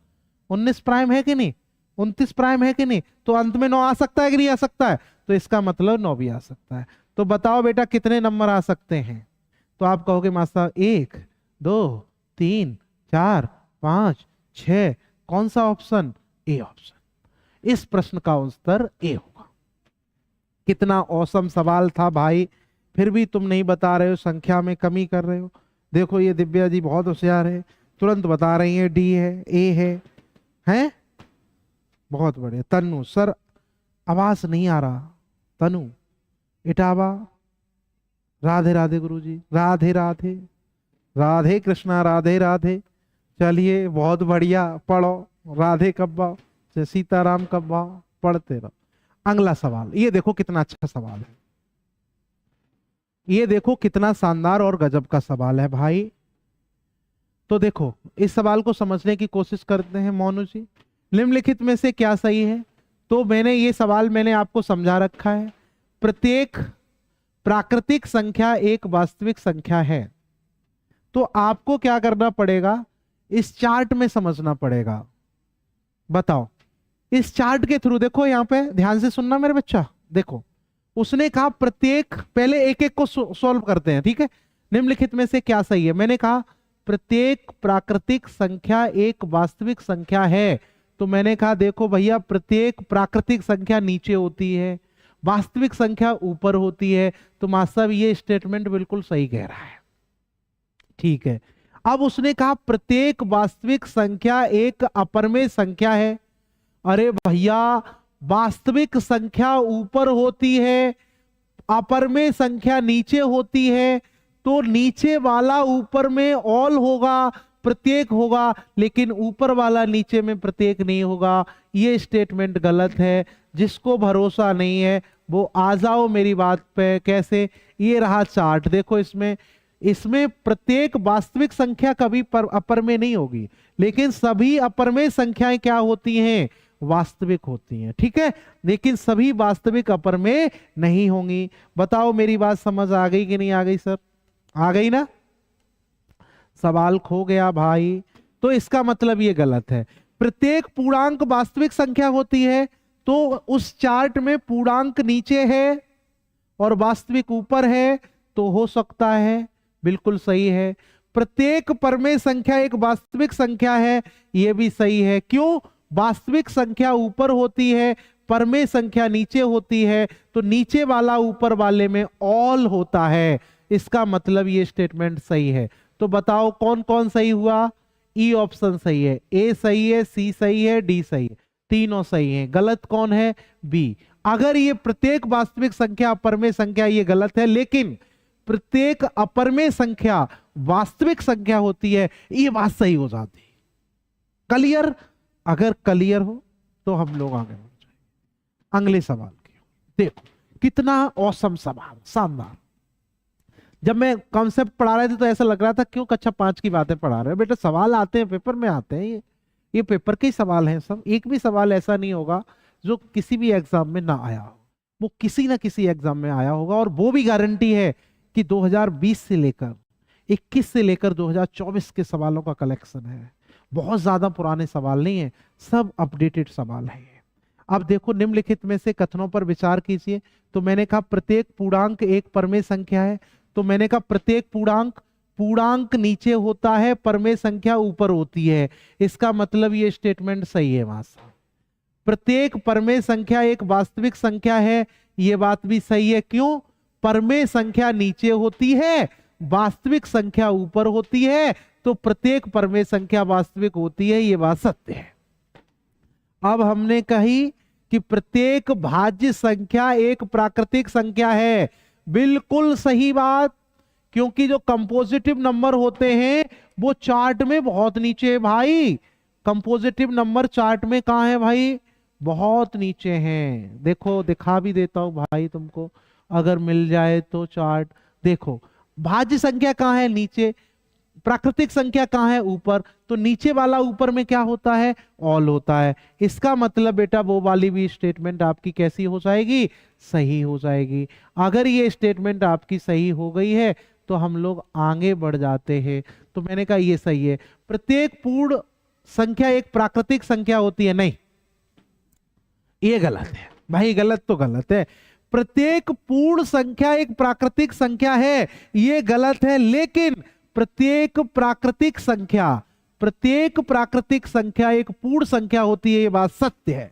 19 प्राइम है कि नहीं, 29 प्राइम है कि नहीं, तो अंत में 9 आ सकता है कि नहीं आ सकता है? तो इसका मतलब 9 भी आ सकता है। तो बताओ बेटा कितने नंबर आ सकते हैं? तो आप कहोगे मास्टर 1 2 3 4 5 6, कौन सा ऑप्शन? A option. इस प्रश्न का उत्तर ए होगा। कितना औसम सवाल था भाई, फिर भी तुम नहीं बता रहे हो, संख्या में कमी कर रहे हो। देखो ये दिव्या जी बहुत होशियार है, तुरंत बता रही है डी है, ए है, हैं? बहुत बढ़िया। तन्नू सर आवाज नहीं आ रहा, तनु इटावा। राधे राधे गुरुजी, राधे राधे, राधे कृष्णा, राधे राधे। चलिए बहुत बढ़िया, पढ़ो राधे कब्बा, जय सीताराम कब्बा, पढ़ते रहो। अगला सवाल, ये देखो कितना अच्छा सवाल है, ये देखो कितना शानदार और गजब का सवाल है भाई। तो देखो इस सवाल को समझने की कोशिश करते हैं। मोनू जी, निम्नलिखित में से क्या सही है? तो ये सवाल मैंने आपको समझा रखा है। प्रत्येक प्राकृतिक संख्या एक वास्तविक संख्या है, तो आपको क्या करना पड़ेगा, इस चार्ट में समझना पड़ेगा। बताओ इस चार्ट के थ्रू, देखो यहां पे ध्यान से सुनना मेरे बच्चा। देखो उसने कहा प्रत्येक, पहले एक एक को सॉल्व करते हैं, ठीक है। निम्नलिखित में से क्या सही है? मैंने कहा प्रत्येक प्राकृतिक संख्या एक वास्तविक संख्या है, तो मैंने कहा देखो भैया प्रत्येक प्राकृतिक संख्या नीचे होती है, वास्तविक संख्या ऊपर होती है, तो मास्टर साहब ये स्टेटमेंट बिल्कुल सही कह रहा है, ठीक है। अब उसने कहा प्रत्येक वास्तविक संख्या एक अपरमेय संख्या है। अरे भैया वास्तविक संख्या ऊपर होती है, अपरमेय संख्या नीचे होती है, तो नीचे वाला ऊपर में ऑल होगा, प्रत्येक होगा, लेकिन ऊपर वाला नीचे में प्रत्येक नहीं होगा। ये स्टेटमेंट गलत है। जिसको भरोसा नहीं है वो आ जाओ मेरी बात पे। कैसे? ये रहा चार्ट, देखो इसमें प्रत्येक वास्तविक संख्या कभी अपर में नहीं होगी, लेकिन सभी अपर में संख्याएं क्या होती हैं? वास्तविक होती हैं, ठीक है। लेकिन सभी वास्तविक अपर में नहीं होंगी। बताओ मेरी बात समझ आ गई कि नहीं आ गई सर? आ गई ना? सवाल खो गया भाई, तो इसका मतलब ये गलत है। प्रत्येक पूर्णांक वास्तविक संख्या होती है, तो उस चार्ट में पूर्णांक नीचे है और वास्तविक ऊपर है, तो हो सकता है, बिल्कुल सही है। प्रत्येक परमेय संख्या एक वास्तविक संख्या है, यह भी सही है। क्यों? वास्तविक संख्या ऊपर होती है, परमेय संख्या नीचे होती है, तो नीचे वाला ऊपर वाले में ऑल होता है। इसका मतलब ये स्टेटमेंट सही है। तो बताओ कौन कौन सही हुआ? ई ऑप्शन सही है, ए सही है, सी सही है, डी सही है, तीनों सही है। गलत कौन है? बी। अगर ये प्रत्येक वास्तविक संख्या अपरमेय संख्या, ये गलत है, लेकिन प्रत्येक अपरमेय संख्या वास्तविक संख्या होती है, ये बात सही हो जाती है। क्लियर? अगर क्लियर हो तो हम लोग आगे बढ़ जाएंगे अगले सवाल के। देखो कितना औसम सवाल, शानदार। जब मैं कॉन्सेप्ट पढ़ा रहे थे तो ऐसा लग रहा था क्यों कक्षा 5 की बातें पढ़ा रहे हो बेटा, सवाल आते हैं पेपर में आते हैं, ये पेपर के ही सवाल हैं सब। एक भी सवाल ऐसा नहीं होगा जो किसी भी एग्जाम में ना आया हो, वो किसी ना किसी एग्जाम में आया होगा। और वो भी गारंटी है कि 2020 से लेकर 21 से लेकर 2024 के सवालों का कलेक्शन है। बहुत ज्यादा पुराने सवाल नहीं है, सब अपडेटेड सवाल है। अब देखो निम्नलिखित में से कथनों पर विचार कीजिए। तो मैंने कहा प्रत्येक पूर्णांक एक परमेय संख्या है, तो मैंने कहा प्रत्येक पूर्णांक नीचे होता है, परमेय संख्या ऊपर होती है। इसका मतलब ये स्टेटमेंट सही है वहां से। प्रत्येक परमेय संख्या एक वास्तविक संख्या है, ये बात भी सही है। क्यों? परमेय संख्या नीचे होती है, वास्तविक संख्या ऊपर होती है, तो प्रत्येक परमेय संख्या वास्तविक होती है, ये बात सत्य है। अब हमने कही कि प्रत्येक भाज्य संख्या एक प्राकृतिक संख्या है, बिल्कुल सही बात। क्योंकि जो कंपोजिटिव नंबर होते हैं वो चार्ट में बहुत नीचे है भाई। कंपोजिटिव नंबर चार्ट में कहां है भाई? बहुत नीचे हैं। देखो दिखा भी देता हूं भाई तुमको, अगर मिल जाए तो चार्ट। देखो भाज्य संख्या कहां है? नीचे। प्राकृतिक संख्या कहां है? ऊपर। तो नीचे वाला ऊपर में क्या होता है? ऑल होता है। इसका मतलब बेटा वो वाली भी स्टेटमेंट आपकी कैसी हो जाएगी? सही हो जाएगी। अगर ये स्टेटमेंट आपकी सही हो गई है तो हम लोग आगे बढ़ जाते हैं। तो मैंने कहा ये सही है। प्रत्येक पूर्ण संख्या एक प्राकृतिक संख्या होती है, नहीं, ये गलत है भाई, गलत तो गलत है। प्रत्येक पूर्ण संख्या एक प्राकृतिक संख्या है, ये गलत है। लेकिन प्रत्येक प्राकृतिक संख्या एक पूर्ण संख्या होती है, ये बात सत्य है।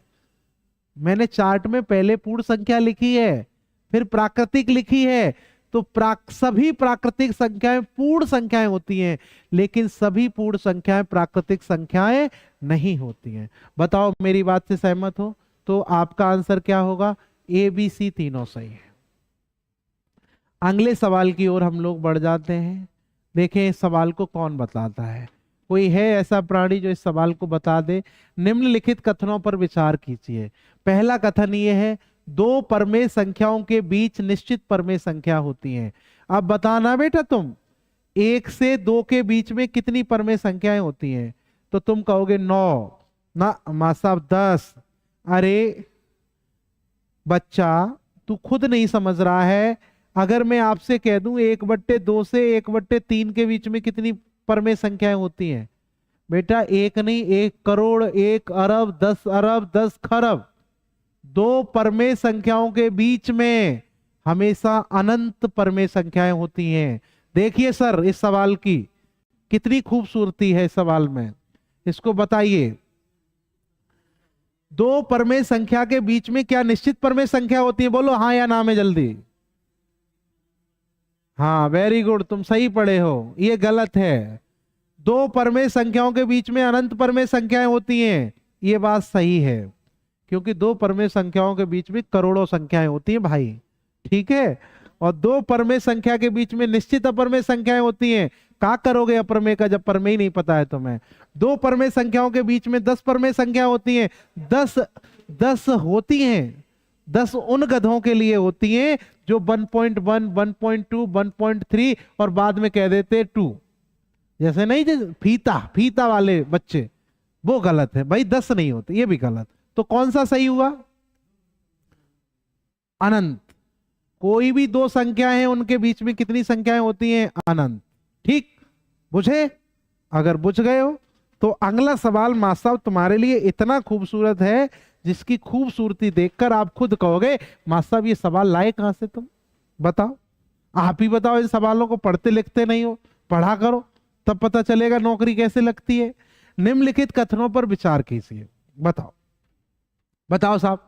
मैंने चार्ट में पहले पूर्ण संख्या लिखी है, फिर प्राकृतिक लिखी है। तो सभी प्राकृतिक संख्याएं पूर्ण संख्याएं होती हैं, लेकिन सभी पूर्ण संख्याएं प्राकृतिक संख्याएं नहीं होती हैं। बताओ मेरी बात से सहमत हो? तो आपका आंसर क्या होगा? ए बी सी तीनों सही है। अगले सवाल की ओर हम लोग बढ़ जाते हैं। देखें इस सवाल को कौन बताता है। कोई है ऐसा प्राणी जो इस सवाल को बता दे? निम्नलिखित कथनों पर विचार कीजिए। पहला कथन ये है, दो परमेय संख्याओं के बीच निश्चित परमेय संख्या होती है। अब बताना बेटा तुम, 1 से 2 के बीच में कितनी परमेय संख्याएं होती हैं? तो तुम कहोगे 9 ना मां साहब 10। अरे बच्चा तू खुद नहीं समझ रहा है। अगर मैं आपसे कह दूं 1/2 से 1/3 के बीच में कितनी परमेय संख्याएं होती हैं? बेटा एक नहीं, 1 करोड़, 1 अरब, 10 अरब, 10 खरब। दो परमेय संख्याओं के बीच में हमेशा अनंत परमेय संख्याएं होती हैं। देखिए सर इस सवाल की कितनी खूबसूरती है इस सवाल में, इसको बताइए। दो परमेय संख्या के बीच में क्या निश्चित परमेय संख्या होती है? बोलो हाँ या ना में जल्दी। हाँ वेरी गुड, तुम सही पढ़े हो। ये गलत है। दो परमेय संख्याओं के बीच में अनंत परमेय संख्याएं होती हैं, ये बात सही है। क्योंकि दो परमेय संख्याओं के बीच में करोड़ों संख्याएं होती हैं भाई, ठीक है। और दो परमेय संख्या के बीच में निश्चित अपरमेय संख्याएं होती हैं। क्या करोगे अपरमेय का जब परमेय ही नहीं पता है तुम्हें? दो परमेय संख्याओं के बीच में 10 परमेय संख्या होती हैं। 10 होती हैं, 10 उन गधों के लिए होती हैं जो 1.1, 1.2, 1.3 और बाद में कह देते 2। जैसे नहीं, जैसे फीता वाले बच्चे, वो गलत है भाई। 10 नहीं होते, ये भी गलत। तो कौन सा सही हुआ? अनंत। कोई भी दो संख्याएं हैं उनके बीच में कितनी संख्याएं होती हैं? अनंत। ठीक बुझे? अगर बुझ गए हो तो अगला सवाल मास्टर साहब तुम्हारे लिए इतना खूबसूरत है जिसकी खूबसूरती देखकर आप खुद कहोगे मास्टर साहब ये सवाल लाए कहां से तुम? बताओ, आप ही बताओ। इन सवालों को पढ़ते लिखते नहीं हो, पढ़ा करो तब पता चलेगा नौकरी कैसे लगती है। निम्नलिखित कथनों पर विचार कीजिए। बताओ साहब।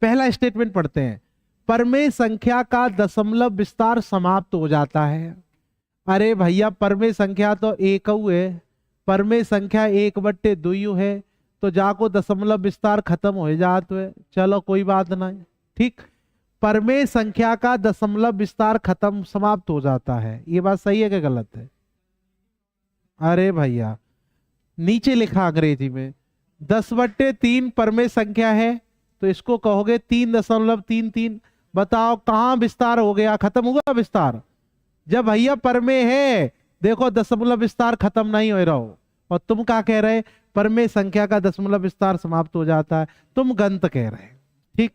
पहला स्टेटमेंट पढ़ते हैं, परमेय संख्या का दशमलव विस्तार समाप्त हो जाता है। अरे भैया परमेय संख्या तो एक है, परमेय संख्या 1/2 है, तो जाको दशमलव विस्तार खत्म हो जात है। चलो कोई बात नहीं, ठीक। परमेय संख्या का दशमलव विस्तार खत्म समाप्त हो जाता है, ये बात सही है कि गलत है? अरे भैया नीचे लिखा अंग्रेजी में 10/3 परमेय संख्या है, तो इसको कहोगे 3.33। बताओ कहां विस्तार हो गया? खत्म हुआ विस्तार? जब भैया पर में है, देखो दशमलव विस्तार खत्म नहीं हो रहा हो, और तुम क्या कह रहे, पर में संख्या का दशमलव विस्तार समाप्त हो जाता है, तुम गंत कह रहे। ठीक,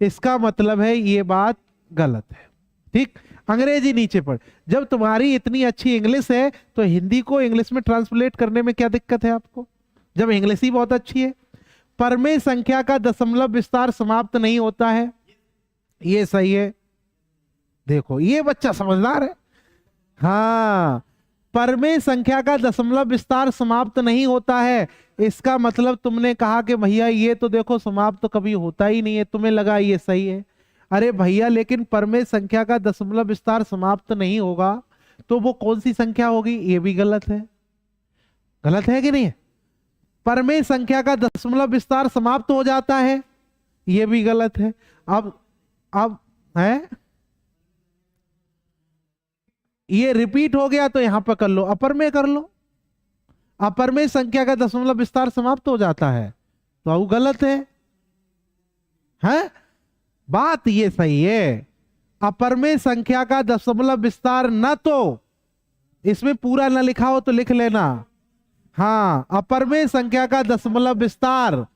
इसका मतलब है ये बात गलत है। ठीक, अंग्रेजी नीचे पढ़। जब तुम्हारी इतनी अच्छी इंग्लिश है तो हिंदी को इंग्लिश में ट्रांसलेट करने में क्या दिक्कत है आपको, जब इंग्लिश ही बहुत अच्छी है। पर में संख्या का दशमलव विस्तार समाप्त नहीं होता है, ये सही है। देखो ये बच्चा समझदार है। हाँ, पर में संख्या का दशमलव विस्तार समाप्त नहीं होता है, इसका मतलब तुमने कहा कि भैया ये तो देखो समाप्त तो कभी होता ही नहीं है, तुम्हें लगा ये सही है। अरे भैया लेकिन पर में संख्या का दशमलव विस्तार समाप्त नहीं होगा तो वो कौन सी संख्या होगी, ये भी गलत है। गलत है कि नहीं है? पर में संख्या का दशमलव विस्तार समाप्त हो जाता है, ये भी गलत है। अब है ये रिपीट हो गया तो यहां पर कर लो, अपर में कर लो। अपर में संख्या का दशमलव विस्तार समाप्त हो जाता है तो वो गलत है? बात ये सही है। अपर में संख्या का दशमलव विस्तार न तो इसमें पूरा न लिखा हो तो लिख लेना। हाँ, अपर में संख्या का दशमलव विस्तार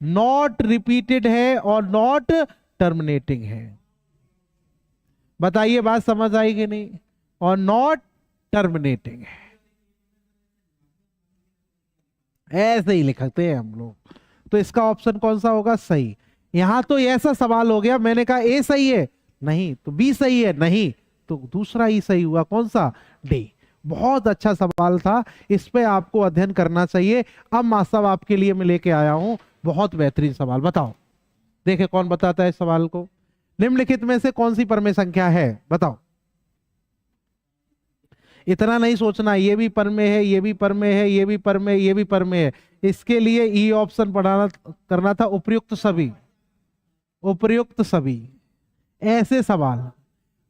नॉट रिपीटेड है और नॉट टर्मिनेटिंग है। बताइए बात समझ आई कि नहीं? और नॉट टर्मिनेटिंग है, ऐसे ही लिखते हैं हम लोग। तो इसका ऑप्शन कौन सा होगा सही? यहां तो ऐसा सवाल हो गया, मैंने कहा ए सही है, नहीं तो बी सही है, नहीं तो दूसरा ही सही हुआ, कौन सा? डी। बहुत अच्छा सवाल था, इस पे आपको अध्ययन करना चाहिए। अब मास्टर आपके लिए मैं लेके आया हूं बहुत बेहतरीन सवाल। बताओ, देखे कौन बताता है इस सवाल को। निम्नलिखित में से कौन सी परमेय संख्या है, बताओ। इतना नहीं सोचना ये भी परमेय है, ये भी परमेय है, ये भी परमेय, ये भी परमेय है। इसके लिए ई ऑप्शन पढ़ाना करना था, उपयुक्त सभी, उपयुक्त सभी, ऐसे सवाल।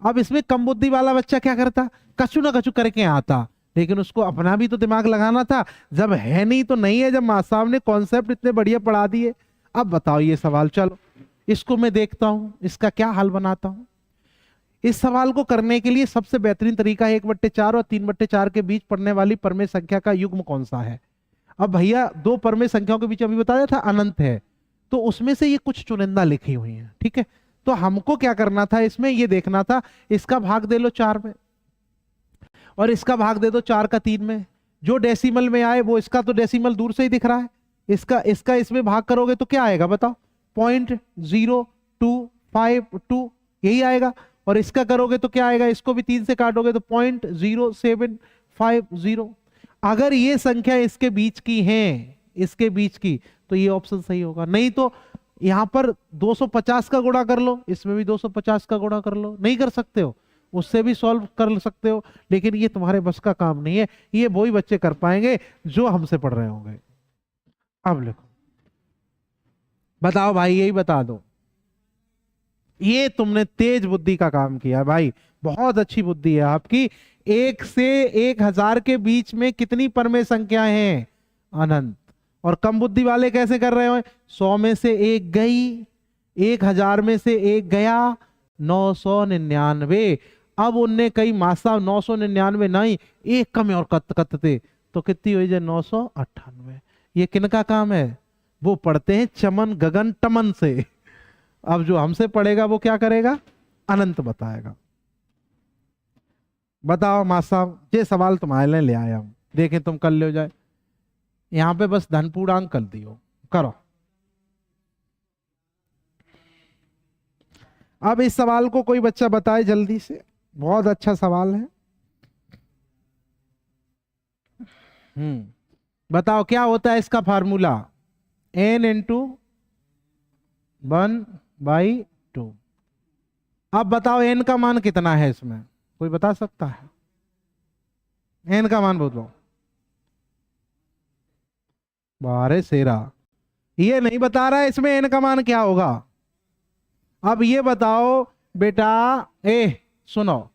अब इसमें कम बुद्धि वाला बच्चा क्या करता, कछु ना कछु करके आता, लेकिन उसको अपना भी तो दिमाग लगाना था। जब है नहीं तो नहीं है, जब माँ साहब ने कॉन्सेप्ट इतने बढ़िया पढ़ा दिए। अब बताओ ये सवाल, चलो इसको मैं देखता हूं इसका क्या हल बनाता हूं। इस सवाल को करने के लिए सबसे बेहतरीन तरीका है 1/4 और 3/4 के बीच पड़ने वाली परमेय संख्या का युग्म कौन सा है। अब भैया दो परमेय संख्याओं के बीच अभी बताया था अनंत है, तो उसमें से ये कुछ चुनिंदा लिखी हुई है। ठीक है, तो हमको क्या करना था, इसमें ये देखना था, इसका भाग दे लो 4 में और इसका भाग दे दो 4 का 3 में। जो डेसिमल में आए वो, इसका तो डेसिमल दूर से ही दिख रहा है, इसका इसमें भाग करोगे तो क्या आएगा बताओ, 0.0252 यही आएगा। और इसका करोगे तो क्या आएगा, इसको भी 3 से काटोगे तो 0.0750। अगर ये संख्या इसके बीच की है, इसके बीच की, तो ये ऑप्शन सही होगा। नहीं तो यहां पर 250 का गुणा कर लो, इसमें भी 250 का गुणा कर लो। नहीं कर सकते हो, उससे भी सॉल्व कर सकते हो, लेकिन ये तुम्हारे बस का काम नहीं है। ये वही बच्चे कर पाएंगे जो हमसे पढ़ रहे होंगे। अब लिखो, बताओ भाई, यही बता दो। ये तुमने तेज बुद्धि का काम किया भाई, बहुत अच्छी बुद्धि है आपकी। 1 से 1000 के बीच में कितनी परमेय संख्याएं हैं, अनंत। और कम बुद्धि वाले कैसे कर रहे हो, 100 में से 1 गई, 1000 में से 1 गया, 999। अब उनने कई मासा 999 नहीं, एक कम और कतते तो कितनी हुई जाए, 998। ये किनका काम है, वो पढ़ते हैं चमन गगन टमन से। अब जो हमसे पढ़ेगा वो क्या करेगा, अनंत बताएगा। बताओ मास्टर साहब, ये सवाल तुम्हारे लिए ले आया हूं, देखें तुम कर ले जाए। यहां पे बस धन पूर्णांक कर दियो, करो। अब इस सवाल को कोई बच्चा बताए जल्दी से, बहुत अच्छा सवाल है। बताओ क्या होता है इसका फार्मूला, n इंटू 1/2। अब बताओ n का मान कितना है इसमें, कोई बता सकता है? n का मान बोलो। 12 सेरा, ये नहीं बता रहा है इसमें n का मान क्या होगा। अब ये बताओ बेटा, सुनो,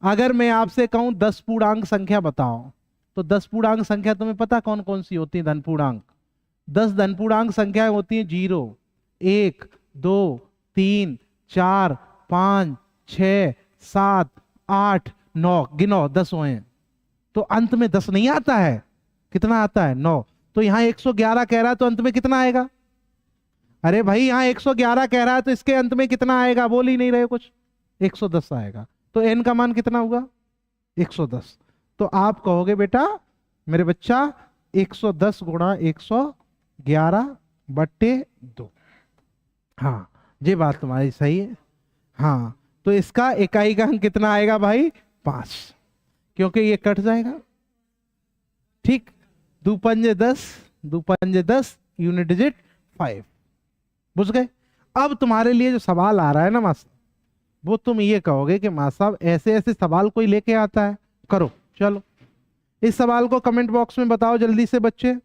अगर मैं आपसे कहूं 10 पूर्णांक संख्या बताओ, तो 10 पूर्णांक संख्या तुम्हें पता कौन कौन सी होती है? धन पूर्णांक 10 धन पूर्णांक संख्याएं होती हैं 0, 1, 2, 3, 4, 5, 6, 7, 8, 9, गिनो 10 हुए हैं, तो अंत में 10 नहीं आता है, कितना आता है 9। तो यहां 111 कह रहा है तो अंत में कितना आएगा? अरे भाई यहां 111 कह रहा है तो इसके अंत में कितना आएगा? बोल ही नहीं रहे कुछ। 110 आएगा। तो n का मान कितना हुआ? 110। तो आप कहोगे बेटा मेरे बच्चा 110 गुणा 111/2। हाँ ये बात तुम्हारी सही है। हाँ तो इसका इकाई का अंक कितना आएगा भाई? 5, क्योंकि ये कट जाएगा। ठीक, 2 पंजे 10, 2 पंजे 10, यूनिट डिजिट 5। बुझ गए? अब तुम्हारे लिए जो सवाल आ रहा है ना मां साहब, वो तुम ये कहोगे कि मां साहब ऐसे ऐसे सवाल कोई लेके आता है, करो। चलो इस सवाल को कमेंट बॉक्स में बताओ जल्दी से बच्चे।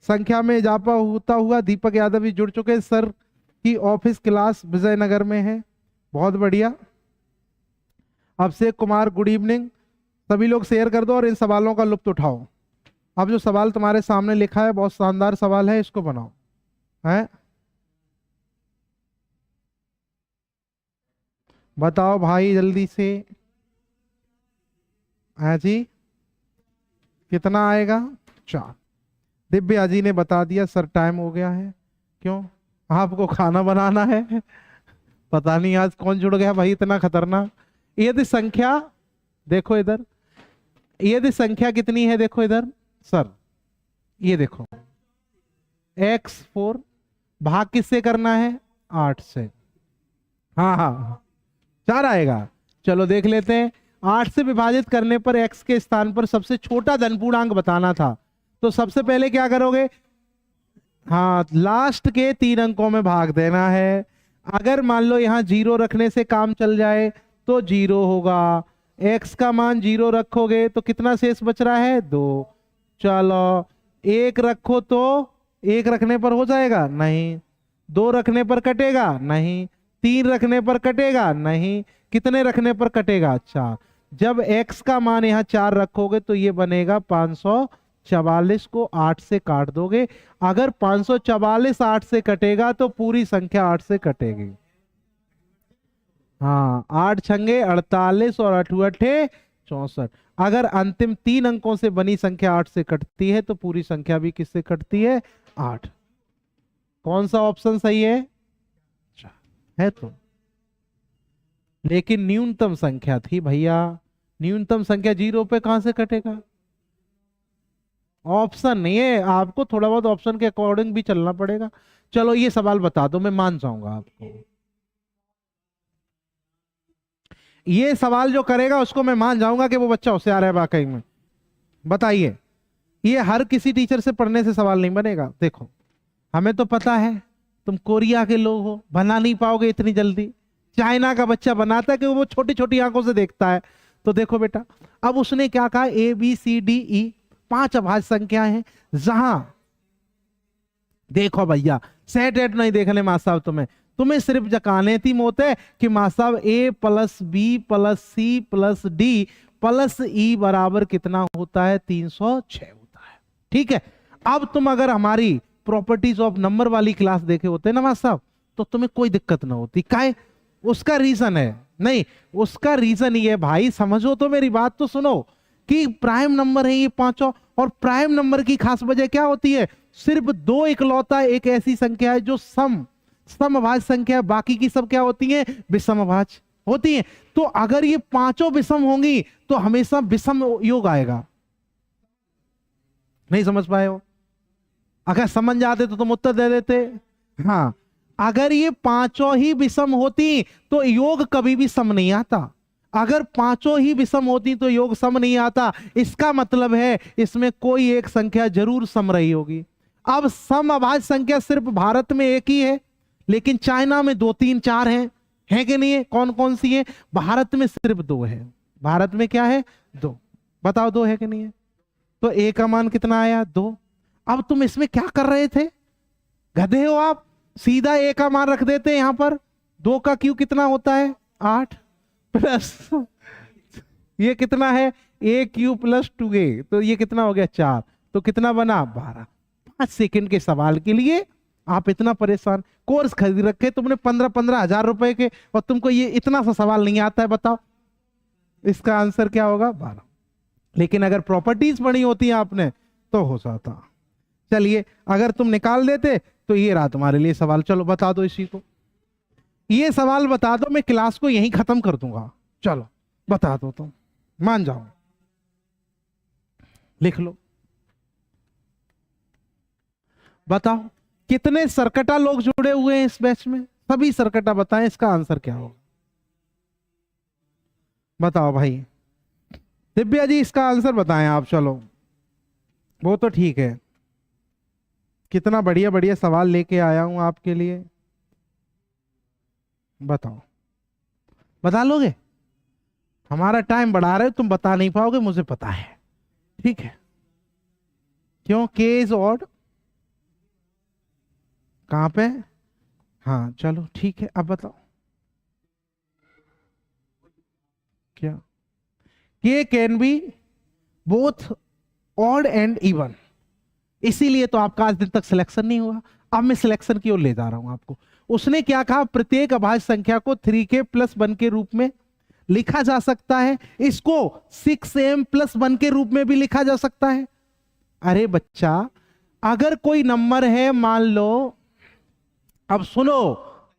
संख्या में इजाफा होता हुआ दीपक यादव भी जुड़ चुके हैं। सर की ऑफिस क्लास विजयनगर में है, बहुत बढ़िया। Abhishek Kumar good evening. सभी लोग शेयर कर दो और इन सवालों का लुत्फ उठाओ। अब जो सवाल तुम्हारे सामने लिखा है बहुत शानदार सवाल है, इसको बनाओ। है बताओ भाई जल्दी से। है जी, कितना आएगा? 4। दिव्या जी ने बता दिया सर टाइम हो गया है। क्यों? आपको खाना बनाना है? पता नहीं आज कौन जुड़ गया भाई इतना खतरनाक। यदि संख्या देखो इधर, यदि संख्या कितनी है देखो इधर सर, ये देखो x4 भाग किससे करना है? 8 से। हाँ हाँ 4 आएगा। चलो देख लेते हैं। 8 से विभाजित करने पर x के स्थान पर सबसे छोटा धनपूर्णांक बताना था, तो सबसे पहले क्या करोगे? हाँ लास्ट के 3 अंकों में भाग देना है। अगर मान लो यहां 0 रखने से काम चल जाए तो 0 होगा। x का मान 0 रखोगे तो कितना शेष बच रहा है? 2। चलो 1 रखो तो 1 रखने पर हो जाएगा? नहीं। 2 रखने पर कटेगा? नहीं। 3 रखने पर कटेगा? नहीं। कितने रखने पर कटेगा? 4। जब x का मान यहां 4 रखोगे तो ये बनेगा 544 को 8 से काट दोगे। अगर 544 8 से कटेगा तो पूरी संख्या 8 से कटेगी। हाँ 8 छंगे 48 और 8 अठे 64। अगर अंतिम 3 अंकों से बनी संख्या 8 से कटती है तो पूरी संख्या भी किससे कटती है? 8। कौन सा ऑप्शन सही है तो? लेकिन न्यूनतम संख्या थी भैया, न्यूनतम संख्या 0 पे कहां से कटेगा? ऑप्शन नहीं है, आपको थोड़ा बहुत ऑप्शन के अकॉर्डिंग भी चलना पड़ेगा। चलो ये सवाल बता दो, मैं मान जाऊंगा आपको। ये सवाल जो करेगा उसको मैं मान जाऊंगा कि वो बच्चा होशियार है वाकई में। बताइए, ये हर किसी टीचर से पढ़ने से सवाल नहीं बनेगा। देखो हमें तो पता है तुम कोरिया के लोग हो, बना नहीं पाओगे इतनी जल्दी। चाइना का बच्चा बनाता है कि वो छोटी छोटी आंखों से देखता है। तो देखो बेटा, अब उसने क्या कहा? ABCDE 5 अभाज्य संख्या है। जहां देखो भैया सेट एट नहीं देखने मां साहब, तुम्हें सिर्फ जकाने थी मोते कि मां साहब A + B + C + D + E बराबर कितना होता है? 306 होता है। ठीक है, अब तुम अगर हमारी प्रॉपर्टीज ऑफ नंबर वाली क्लास देखे होते ना मां साहब, तो तुम्हें कोई दिक्कत ना होती। काहे? उसका रीजन है, नहीं उसका रीजन ये है भाई, समझो तो मेरी बात तो सुनो, कि प्राइम नंबर है ये पांचों। और प्राइम नंबर की खास वजह क्या होती है? सिर्फ 2 इकलौता एक ऐसी संख्या है जो समअभाज्य संख्या है, बाकी की सब क्या होती है? विषमअभाज्य होती है। तो अगर ये पांचों विषम होंगी तो हमेशा विषम योग आएगा। नहीं समझ पाए हो? अगर समझ जाते तो तुम उत्तर दे देते। हाँ, अगर ये पांचों ही विषम होती तो योग कभी भी सम नहीं आता। अगर पांचों ही विषम होती तो योग सम नहीं आता। इसका मतलब है इसमें कोई एक संख्या जरूर सम रही होगी। अब समअभाज्य संख्या सिर्फ भारत में एक ही है, लेकिन चाइना में 2 3 4 है कि नहीं है? कौन कौन सी है? भारत में सिर्फ 2 है। भारत में क्या है? 2। बताओ 2 है कि नहीं है? तो A का मान कितना आया? 2। अब तुम इसमें क्या कर रहे थे? गधे हो आप, सीधा A का मान रख देते यहां पर। 2 का क्यू कितना होता है? 8 प्लस ये कितना है? AQ + 2A, तो ये कितना हो गया? 4। तो कितना बना? 12। 5 सेकंड के सवाल के लिए आप इतना परेशान? कोर्स खरीद रखे तुमने 15-15 हजार रुपए के, और तुमको ये इतना सा सवाल नहीं आता है? बताओ, इसका आंसर क्या होगा? 12। लेकिन अगर प्रॉपर्टीज पढ़ी होती आपने तो हो जाता। चलिए, अगर तुम निकाल देते तो ये रहा तुम्हारे लिए सवाल। चलो बता दो इसी को, ये सवाल बता दो, मैं क्लास को यहीं खत्म कर दूंगा। चलो बता दो, तुम मान जाओ, लिख लो। बताओ कितने सरकटा लोग जुड़े हुए हैं इस बैच में? सभी सरकटा बताएं, इसका आंसर क्या होगा? बताओ भाई। दिव्या जी इसका आंसर बताएं आप। चलो वो तो ठीक है, कितना बढ़िया बढ़िया सवाल लेके आया हूं आपके लिए। बताओ, बता लोगे? हमारा टाइम बढ़ा रहे हो, तुम बता नहीं पाओगे, मुझे पता है। ठीक है, क्यों? के इज ऑड कहां पे? हाँ चलो ठीक है, अब बताओ क्या? के can be both odd and even, इसीलिए तो आपका आज दिन तक सिलेक्शन नहीं हुआ। अब मैं सिलेक्शन की ओर ले जा रहा हूं आपको। उसने क्या कहा? प्रत्येक अभाज्य संख्या को 3k+1 के रूप में लिखा जा सकता है, इसको 6m+1 के रूप में भी लिखा जा सकता है। अरे बच्चा, अगर कोई नंबर है, मान लो, अब सुनो,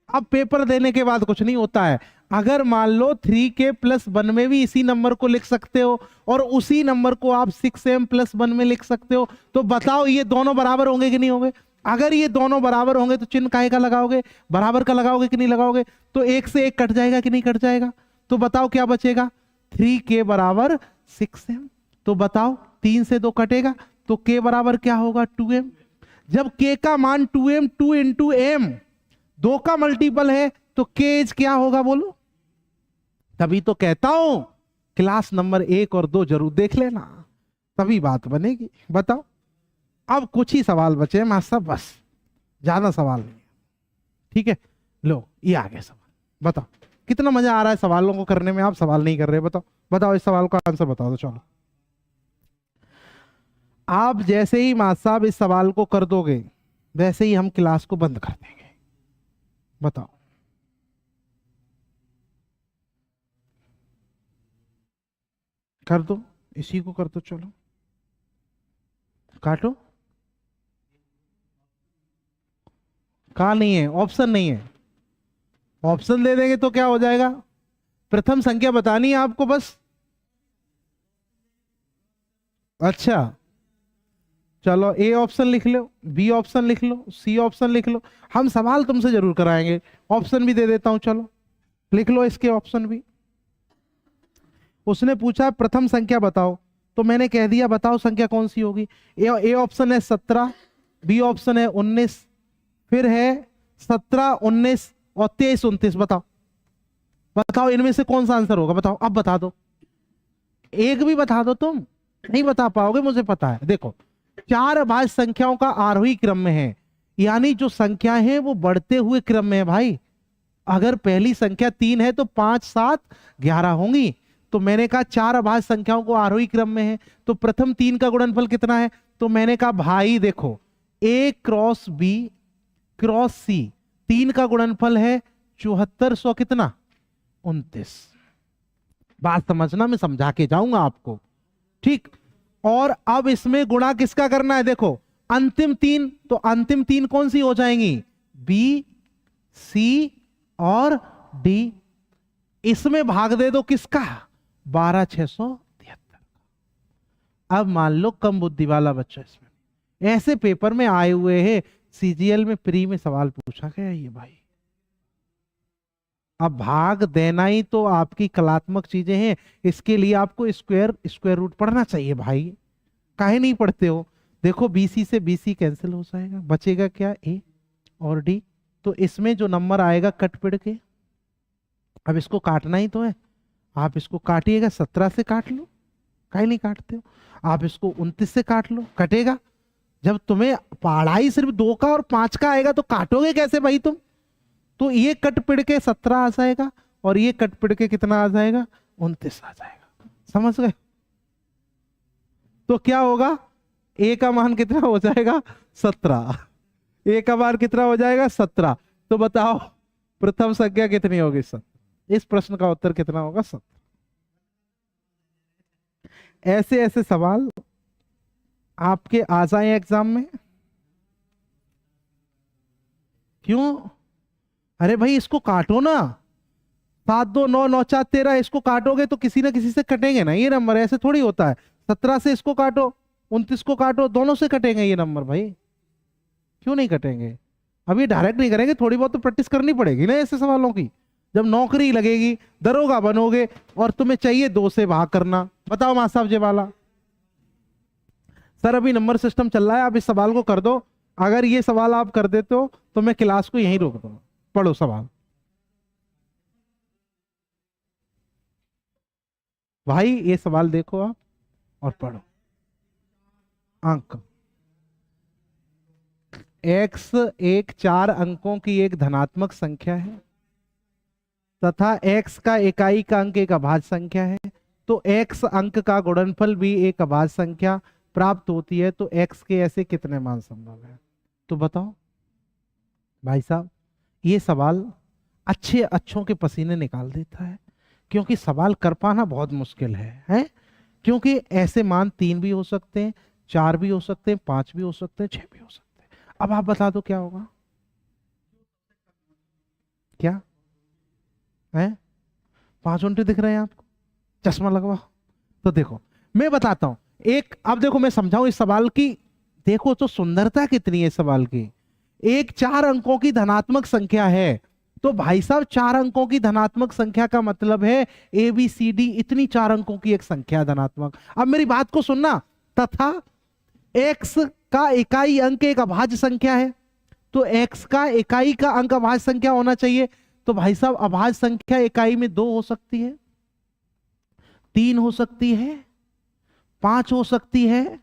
अब पेपर देने के बाद कुछ नहीं होता है। अगर मान लो 3k+1 में भी इसी नंबर को लिख सकते हो और उसी नंबर को आप 6m+1 में लिख सकते हो, तो बताओ ये दोनों बराबर होंगे कि नहीं होंगे? अगर ये दोनों बराबर होंगे तो चिन्ह काहे का लगाओगे? बराबर का लगाओगे कि नहीं लगाओगे? तो एक से एक कट जाएगा कि नहीं कट जाएगा? तो बताओ क्या बचेगा? 3k बराबर 6m। तो बताओ 3 से 2 कटेगा तो k बराबर क्या होगा? 2m। जब k का मान 2m, 2 इंटू m 2 का मल्टीपल है तो k इज क्या होगा बोलो? तभी तो कहता हूं क्लास नंबर 1 और 2 जरूर देख लेना, तभी बात बनेगी। बताओ, अब कुछ ही सवाल बचे हैं मास्टर, बस ज्यादा सवाल नहीं। ठीक है, लो ये आ गया सवाल। बताओ कितना मजा आ रहा है सवालों को करने में? आप सवाल नहीं कर रहे, बताओ बताओ, इस सवाल का आंसर बताओ दो। चलो, आप जैसे ही मास्टर साहब इस सवाल को कर दोगे वैसे ही हम क्लास को बंद कर देंगे। बताओ, कर दो, इसी को कर दो। चलो काटो। कहा नहीं है? ऑप्शन नहीं है। ऑप्शन दे देंगे तो क्या हो जाएगा? प्रथम संख्या बतानी है आपको बस। अच्छा चलो, ए ऑप्शन लिख लो, बी ऑप्शन लिख लो, सी ऑप्शन लिख लो। हम सवाल तुमसे जरूर कराएंगे, ऑप्शन भी दे देता हूं। चलो लिख लो इसके ऑप्शन भी। उसने पूछा प्रथम संख्या बताओ, तो मैंने कह दिया बताओ संख्या कौन सी होगी। ए ऑप्शन है 17, बी ऑप्शन है 19, फिर है 17, 19 और 23, 29। बताओ बताओ इनमें से कौन सा आंसर होगा? बताओ, अब बता दो, एक भी बता दो। तुम नहीं बता पाओगे, मुझे पता है। देखो, 4 अभाज्य संख्याओं का आरोही क्रम में है, यानी जो संख्या है वो बढ़ते हुए क्रम में है भाई। अगर पहली संख्या 3 है तो 5, 7, 11 होंगी। तो मैंने कहा 4 अभाज्य संख्याओं को आरोही क्रम में है, तो प्रथम 3 का गुणनफल कितना है? तो मैंने कहा भाई देखो, A cross B cross C 3 का गुणनफल है 7400 कितना? 29। बात समझना, मैं समझा के जाऊंगा आपको। ठीक, और अब इसमें गुणा किसका करना है? देखो अंतिम 3, तो अंतिम 3 कौन सी हो जाएंगी? B, C और D। इसमें भाग दे दो किसका? 12,673। अब मान लो कम बुद्धि वाला बच्चा, इसमें ऐसे पेपर में आए हुए हैं, सीजीएल में प्री में सवाल पूछा गया ये भाई। अब भाग देना ही तो आपकी कलात्मक चीजें हैं, इसके लिए आपको स्क्वायर रूट पढ़ना चाहिए भाई। काहे नहीं पढ़ते हो? देखो BC से BC कैंसिल हो जाएगा, बचेगा क्या? A और D। तो इसमें जो नंबर आएगा कट पिड़ के, अब इसको काटना ही तो है। आप इसको काटिएगा, 17 से काट लो, काहे नहीं काटते हो? आप इसको 29 से काट लो, कटेगा। जब तुम्हें पढ़ाई सिर्फ 2 का और 5 का आएगा तो काटोगे कैसे भाई तुम? तो ये कट पिड़ के 17 आ जाएगा और ये कट पिड़ के कितना आ जाएगा? 29 आ जाएगा। समझ गए? तो क्या होगा? A का मान कितना हो जाएगा? 17। A का मान कितना हो जाएगा? 17। तो बताओ प्रथम संख्या कितनी होगी? 17। इस प्रश्न का उत्तर कितना होगा? 17। ऐसे ऐसे सवाल आपके आ जाए एग्जाम में। क्यों? अरे भाई इसको काटो ना, 7 2 9 9 4 13, इसको काटोगे तो किसी ना किसी से कटेंगे ना ये नंबर, ऐसे थोड़ी होता है। 17 से इसको काटो, 29 को काटो, दोनों से कटेंगे ये नंबर भाई। क्यों नहीं कटेंगे? अभी डायरेक्ट नहीं करेंगे, थोड़ी बहुत तो प्रैक्टिस करनी पड़ेगी ना ऐसे सवालों की। जब नौकरी लगेगी, दरोगा बनोगे और तुम्हें चाहिए 2 से भाग करना। बताओ मां साहब जी वाला। सर अभी नंबर सिस्टम चल रहा है, आप इस सवाल को कर दो। अगर ये सवाल आप कर देते हो तो मैं क्लास को यहीं रोक दूंगा। पढ़ो सवाल भाई, ये सवाल देखो आप और पढ़ो। अंक x एक 4 अंकों की एक धनात्मक संख्या है तथा x का इकाई का अंक एक अभाज्य संख्या है, तो x अंक का गुणनफल भी एक अभाज्य संख्या प्राप्त होती है, तो x के ऐसे कितने मान संभव है? तो बताओ भाई साहब, ये सवाल अच्छे अच्छों के पसीने निकाल देता है, क्योंकि सवाल कर पाना बहुत मुश्किल है? क्योंकि ऐसे मान 3 भी हो सकते हैं, 4 भी हो सकते हैं, 5 भी हो सकते हैं, 6 भी हो सकते हैं। अब आप बता दो क्या होगा? क्या है? 5 उल्टे दिख रहे हैं आपको? चश्मा लगवाओ। तो देखो मैं बताता हूं एक, अब देखो मैं समझाऊं इस सवाल की। देखो तो सुंदरता कितनी है इस सवाल की। एक 4 अंकों की धनात्मक संख्या है, तो भाई साहब 4 अंकों की धनात्मक संख्या का मतलब है ए बी सी डी, इतनी 4 अंकों की एक संख्या धनात्मक। अब मेरी बात को सुनना। तथा x का इकाई अंक एक अभाज्य संख्या है, तो x का इकाई का अंक अभाज्य संख्या होना चाहिए। तो भाई साहब अभाज्य संख्या इकाई में 2 हो सकती है, 3 हो सकती है, 5 हो सकती है,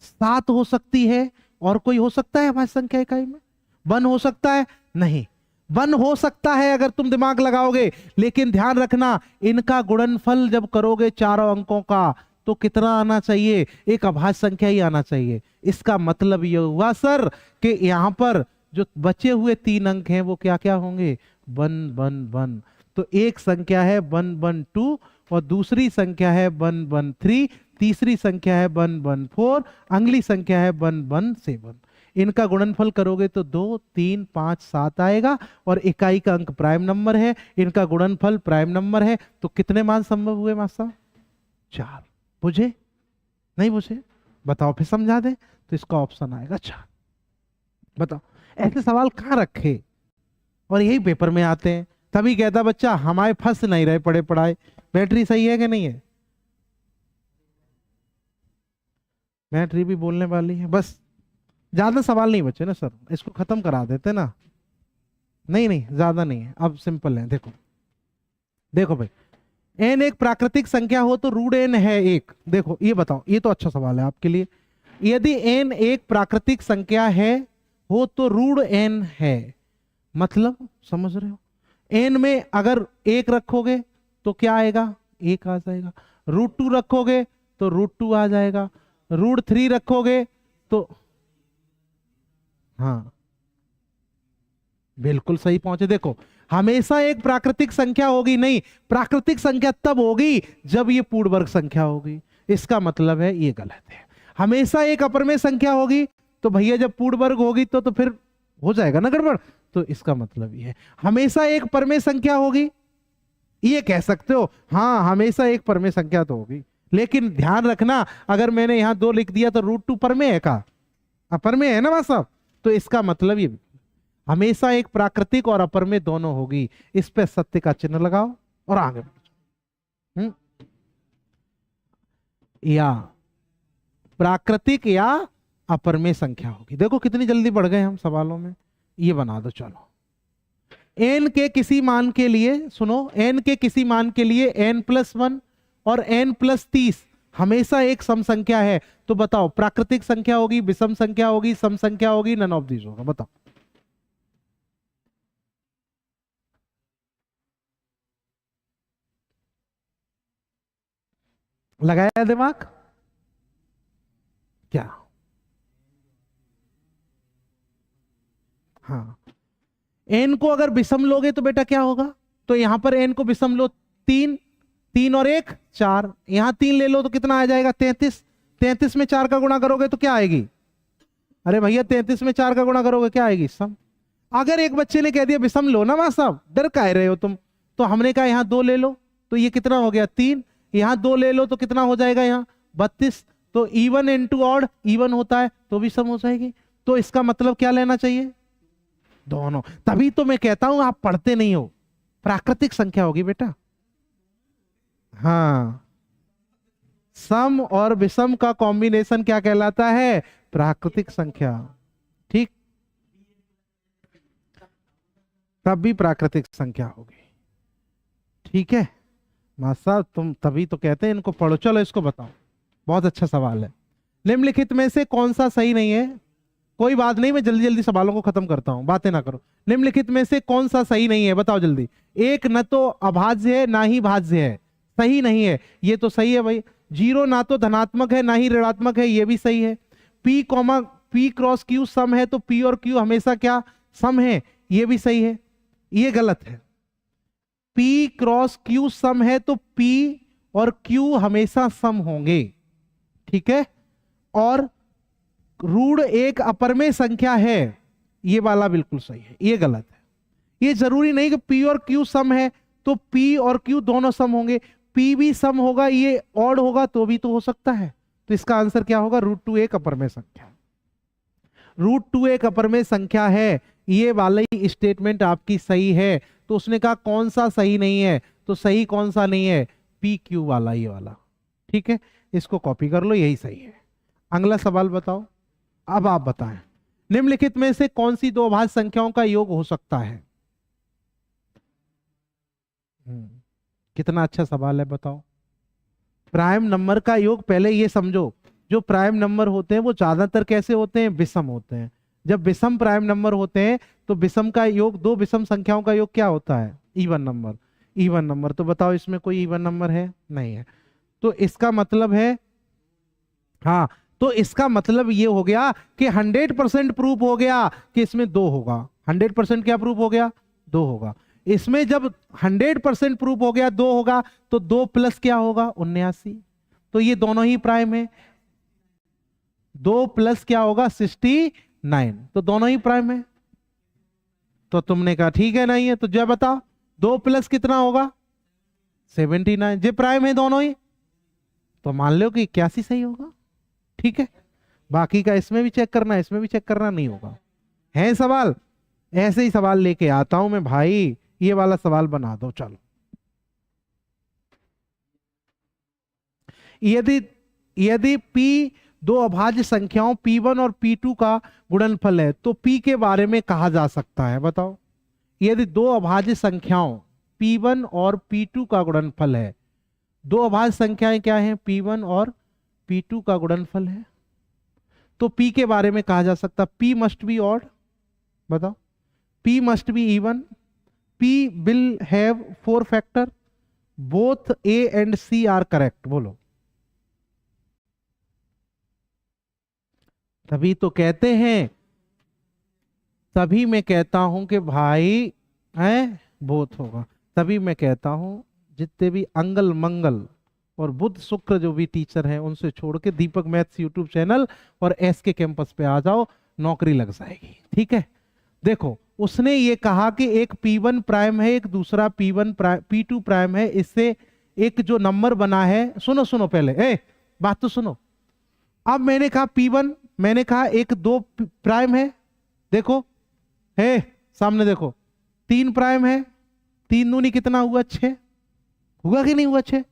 7 हो सकती है, और कोई हो सकता है अभाज्य संख्या इकाई में? 1 हो सकता है? नहीं। 1 हो सकता है अगर तुम दिमाग लगाओगे, लेकिन ध्यान रखना इनका गुणनफल जब करोगे चारों अंकों का तो कितना आना चाहिए? एक अभाज्य संख्या ही आना चाहिए। इसका मतलब यह हुआ सर कि यहां पर जो बचे हुए 3 अंक हैं वो क्या क्या होंगे? 1 1 1। तो एक संख्या है 1 1 2 और दूसरी संख्या है 1 1 3, तीसरी संख्या है 1 1 4, अगली संख्या है 1 1 7। इनका गुणनफल करोगे तो 2 3 5 7 आएगा, और इकाई का अंक प्राइम नंबर है, इनका गुणनफल प्राइम नंबर है। तो कितने मान संभव हुए मास्टर? 4। बुझे? नहीं बुझे? बताओ फिर समझा दे। तो इसका ऑप्शन आएगा 4। बताओ ऐसे सवाल कहां रखे, और यही पेपर में आते हैं। तभी कहता बच्चा हमारे फंस नहीं रहे पढ़े पढ़ाए। बैटरी सही है कि नहीं है? बैटरी भी बोलने वाली है। बस ज्यादा सवाल नहीं बचे ना सर, इसको खत्म करा देते ना। नहीं नहीं ज्यादा नहीं है, अब सिंपल है। देखो देखो भाई, एन एक प्राकृतिक संख्या हो तो रूट एन है 1। देखो ये बताओ, ये तो अच्छा सवाल है आपके लिए। यदि एन एक प्राकृतिक संख्या है हो तो रूट एन है, मतलब समझ रहे हो? एन में अगर 1 रखोगे तो क्या आएगा? 1 आ जाएगा। √2 रखोगे तो √2 आ जाएगा। √3 रखोगे तो, हाँ बिल्कुल सही पहुंचे। देखो हमेशा एक प्राकृतिक संख्या होगी नहीं, प्राकृतिक संख्या तब होगी जब ये पूर्ण वर्ग संख्या होगी। इसका मतलब है ये गलत है। हमेशा एक अपरमेय संख्या होगी, तो भैया जब पूर्ण वर्ग होगी तो फिर हो जाएगा ना गड़बड़। तो इसका मतलब ये है हमेशा एक परमेय संख्या होगी, ये कह सकते हो हाँ हमेशा एक परमेय संख्या तो होगी। लेकिन ध्यान रखना अगर मैंने यहां 2 लिख दिया तो √2 परमेय है का? अपरमेय है ना बात साहब? तो इसका मतलब ये हमेशा एक प्राकृतिक और अपरमेय दोनों होगी। इस पे सत्य का चिन्ह लगाओ और आगे बढ़ो। या प्राकृतिक या अपरमेय संख्या होगी। देखो कितनी जल्दी बढ़ गए हम सवालों में। ये बना दो चलो। एन के किसी मान के लिए, सुनो, एन के किसी मान के लिए n+1 और n+30 हमेशा एक सम संख्या है, तो बताओ प्राकृतिक संख्या होगी, विषम संख्या होगी, सम संख्या होगी, नन ऑफ दीज होगा? बताओ। लगाया दिमाग? क्या? हाँ, एन को अगर विषम लोगे तो बेटा क्या होगा? तो यहां पर एन को विषम लो 3, 3 और 1 4, यहां 3 ले लो तो कितना आ जाएगा 33। 33 में 4 का गुणा करोगे तो क्या आएगी? अरे भैया 33 में 4 का गुणा करोगे क्या आएगी? सम। अगर एक बच्चे ने कह दिया विषम लो ना मां साहब, डर काहे रहे हो तुम, तो हमने कहा यहां 2 ले लो, तो ये कितना हो गया 3, यहां 2 ले लो तो कितना हो जाएगा यहाँ 32, तो इवन इंटू ऑड इवन होता है तो भी सम हो जाएगी। तो इसका मतलब क्या लेना चाहिए? दोनों। तभी तो मैं कहता हूं आप पढ़ते नहीं हो, प्राकृतिक संख्या होगी बेटा। हाँ, सम और विषम का कॉम्बिनेशन क्या कहलाता है? प्राकृतिक संख्या। ठीक, तब भी प्राकृतिक संख्या होगी। ठीक है मास्टर साहब, तुम तभी तो कहते हैं इनको पढ़ो। चलो इसको बताओ, बहुत अच्छा सवाल है। निम्नलिखित में से कौन सा सही नहीं है? कोई बात नहीं, मैं जल्दी जल्दी सवालों को खत्म करता हूं, बातें ना करो। निम्नलिखित में से कौन सा सही नहीं है बताओ जल्दी। एक न तो अभाज्य है ना ही भाज्य है, सही नहीं है, ये तो सही है भाई। 0 ना तो धनात्मक है ना ही ऋणात्मक है, ये भी सही है। P comma P cross Q सम है तो P और Q हमेशा क्या सम है, ये भी सही है। ये गलत है। P क्रॉस Q सम है तो P और Q हमेशा सम होंगे, ठीक है। और ऋण एक अपरमेय संख्या है, ये वाला बिल्कुल सही है, ये गलत है। ये जरूरी नहीं कि P और Q सम है तो P और Q दोनों सम होंगे, P भी सम होगा, ये ऑड होगा तो भी तो हो सकता है। तो इसका आंसर क्या होगा? √2 एक अपरमेय संख्या। √2 एक अपरमेय संख्या है, ये वाला ही स्टेटमेंट आपकी सही है। तो उसने कहा कौन सा सही नहीं है, तो सही कौन सा नहीं है? PQ वाला, ये वाला। ठीक है, इसको कॉपी कर लो, यही सही है। अगला सवाल बताओ। अब आप बताएं, निम्नलिखित में से कौन सी दो अभाज्य संख्याओं का योग हो सकता है? कितना अच्छा सवाल है, बताओ। प्राइम नंबर का योग, पहले ये समझो, जो प्राइम नंबर होते हैं वो ज्यादातर कैसे होते हैं? विषम होते हैं। जब विषम प्राइम नंबर होते हैं तो विषम का योग, दो विषम संख्याओं का योग क्या होता है? Even number. इवन नंबर, तो बताओ इसमें कोई इवन नंबर है? नहीं है। तो इसका मतलब है, हाँ, तो इसका मतलब ये हो गया कि 100% प्रूफ हो गया कि इसमें 2 होगा। 100% क्या प्रूफ हो गया? 2 होगा। इसमें जब 100% प्रूफ हो गया 2 होगा, तो 2 प्लस क्या होगा? 79। तो ये दोनों ही प्राइम है। 2 प्लस क्या होगा? 69। तो दोनों ही प्राइम है। तो तुमने कहा ठीक है नहीं है, तो जब बताओ 2 प्लस कितना होगा? 79। जे प्राइम है दोनों ही, तो मान लो कि 81 सही होगा। ठीक है, बाकी का इसमें भी चेक करना, इसमें भी चेक करना, नहीं होगा। है सवाल? ऐसे ही सवाल लेके आता हूं मैं भाई, ये वाला सवाल बना दो। चलो, यदि यदि P दो अभाज्य संख्याओं P1 और P2 का गुणनफल है तो P के बारे में कहा जा सकता है, बताओ। यदि दो अभाज्य संख्याओं P1 और P2 का गुणनफल है, दो अभाज्य संख्याएं क्या हैं? P1 और P2 का गुणनफल है, तो P के बारे में कहा जा सकता P मस्ट बी ऑड। बताओ, P must be even, P will have 4 factor, both A and C are correct. बोलो। तभी तो कहते हैं, तभी मैं कहता हूं कि भाई है बोथ होगा। तभी मैं कहता हूं जितने भी अंगल मंगल और बुध शुक्र जो भी टीचर हैं उनसे छोड़ के दीपक मैथ्स यूट्यूब चैनल और SK कैंपस पे आ जाओ, नौकरी लग जाएगी। ठीक है, देखो उसने ये कहा कि एक P1 प्राइम है, एक दूसरा P2 प्राइम है, इससे एक जो नंबर बना है, सुनो सुनो पहले, बात तो सुनो। अब मैंने कहा P1, मैंने कहा एक 2 प्राइम है, देखो है सामने, देखो 3 प्राइम है, 3 दूनी कितना हुआ? 6 हुआ कि नहीं हुआ? 6।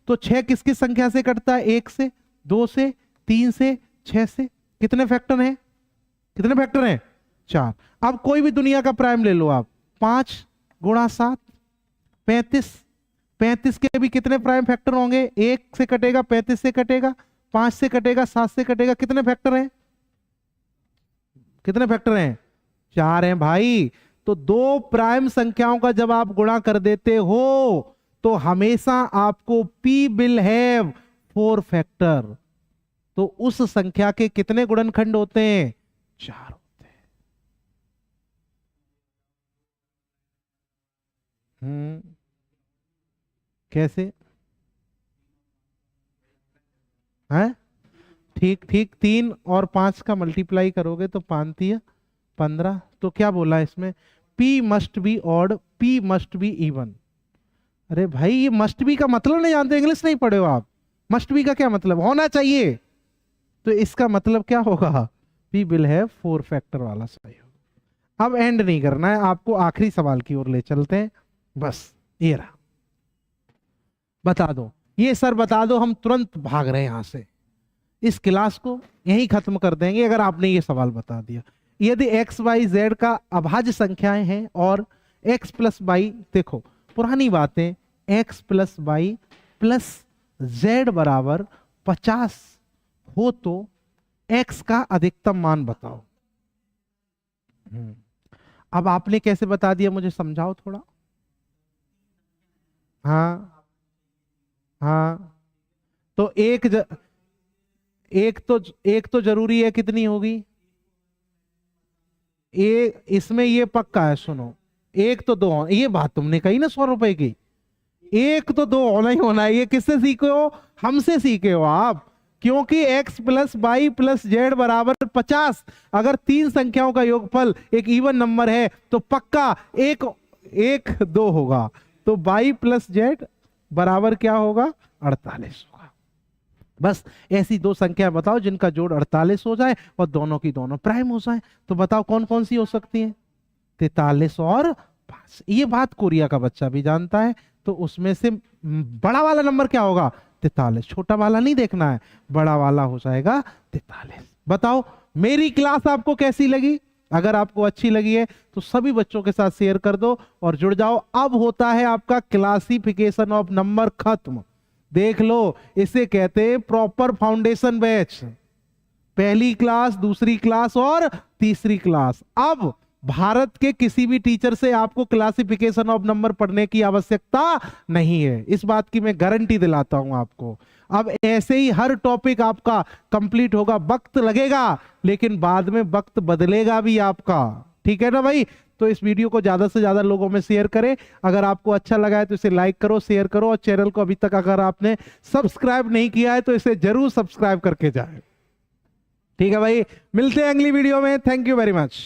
तो 6 किस किस संख्या से कटता है? 1 से, 2 से, 3 से, 6 से। कितने फैक्टर हैं? कितने फैक्टर हैं? 4। अब कोई भी दुनिया का प्राइम ले लो आप, 5 गुणा 7 35। 35 के भी कितने प्राइम फैक्टर होंगे? 1 से कटेगा, 35 से कटेगा, 5 से कटेगा, 7 से कटेगा। कितने फैक्टर हैं? कितने फैक्टर हैं? 4 हैं भाई। तो दो प्राइम संख्याओं का जब आप गुणा कर देते हो तो हमेशा आपको P विल हैव 4 फैक्टर। तो उस संख्या के कितने गुणनखंड होते हैं? 4 होते हैं। कैसे? है? ठीक ठीक, 3 और 5 का मल्टीप्लाई करोगे तो 5 3 15। तो क्या बोला इसमें? P must be odd, P must be even. अरे भाई ये मस्ट बी का मतलब नहीं जानते, इंग्लिश नहीं पढ़े हो आप? मस्ट बी का क्या मतलब? होना चाहिए। तो इसका मतलब क्या होगा? P विल हैव 4 फैक्टर वाला सही होगा। अब एंड नहीं करना है आपको, आखिरी सवाल की ओर ले चलते हैं। बस ये रहा, बता दो ये सर, बता दो, हम तुरंत भाग रहे हैं यहां से, इस क्लास को यहीं खत्म कर देंगे अगर आपने ये सवाल बता दिया। यदि एक्स वाई जेड का अभाज्य संख्याएं हैं और एक्स प्लस वाई, देखो पुरानी बातें, X plus Y plus Z बराबर 50 हो तो एक्स का अधिकतम मान बताओ। अब आपने कैसे बता दिया मुझे समझाओ थोड़ा। हाँ हाँ, तो एक तो जरूरी है, कितनी होगी? इसमें ये पक्का है, सुनो, एक तो दो, ये बात तुमने कही ना 100 रुपए की, एक तो दो होना ही होना है। ये किससे सीखे हो? हमसे सीखे हो आप, क्योंकि x plus Y plus Z बराबर 50। अगर 3 संख्याओं का योगफल एक इवन नंबर है तो पक्का एक एक दो होगा, तो y प्लस जेड बराबर क्या होगा? 48 होगा। बस ऐसी 2 संख्या बताओ जिनका जोड़ 48 हो जाए और दोनों की दोनों प्राइम हो जाए। तो बताओ कौन कौन सी हो सकती है? 43 और 5। ये बात कोरिया का बच्चा भी जानता है। तो उसमें से बड़ा वाला नंबर क्या होगा? 43। छोटा वाला नहीं देखना है, बड़ा वाला हो जाएगा 43। बताओ मेरी क्लास आपको कैसी लगी? अगर आपको अच्छी लगी है तो सभी बच्चों के साथ शेयर कर दो और जुड़ जाओ। अब होता है आपका क्लासिफिकेशन ऑफ नंबर खत्म। देख लो, इसे कहते हैं प्रॉपर फाउंडेशन बैच। पहली क्लास, दूसरी क्लास और तीसरी क्लास। अब भारत के किसी भी टीचर से आपको क्लासिफिकेशन ऑफ नंबर पढ़ने की आवश्यकता नहीं है, इस बात की मैं गारंटी दिलाता हूं आपको। अब ऐसे ही हर टॉपिक आपका कंप्लीट होगा, वक्त लगेगा लेकिन बाद में वक्त बदलेगा भी आपका। ठीक है ना भाई? तो इस वीडियो को ज्यादा से ज्यादा लोगों में शेयर करें। अगर आपको अच्छा लगा है तो इसे लाइक करो, शेयर करो, और चैनल को अभी तक अगर आपने सब्सक्राइब नहीं किया है तो इसे जरूर सब्सक्राइब करके जाए। ठीक है भाई, मिलते हैं अगली वीडियो में। Thank you very much.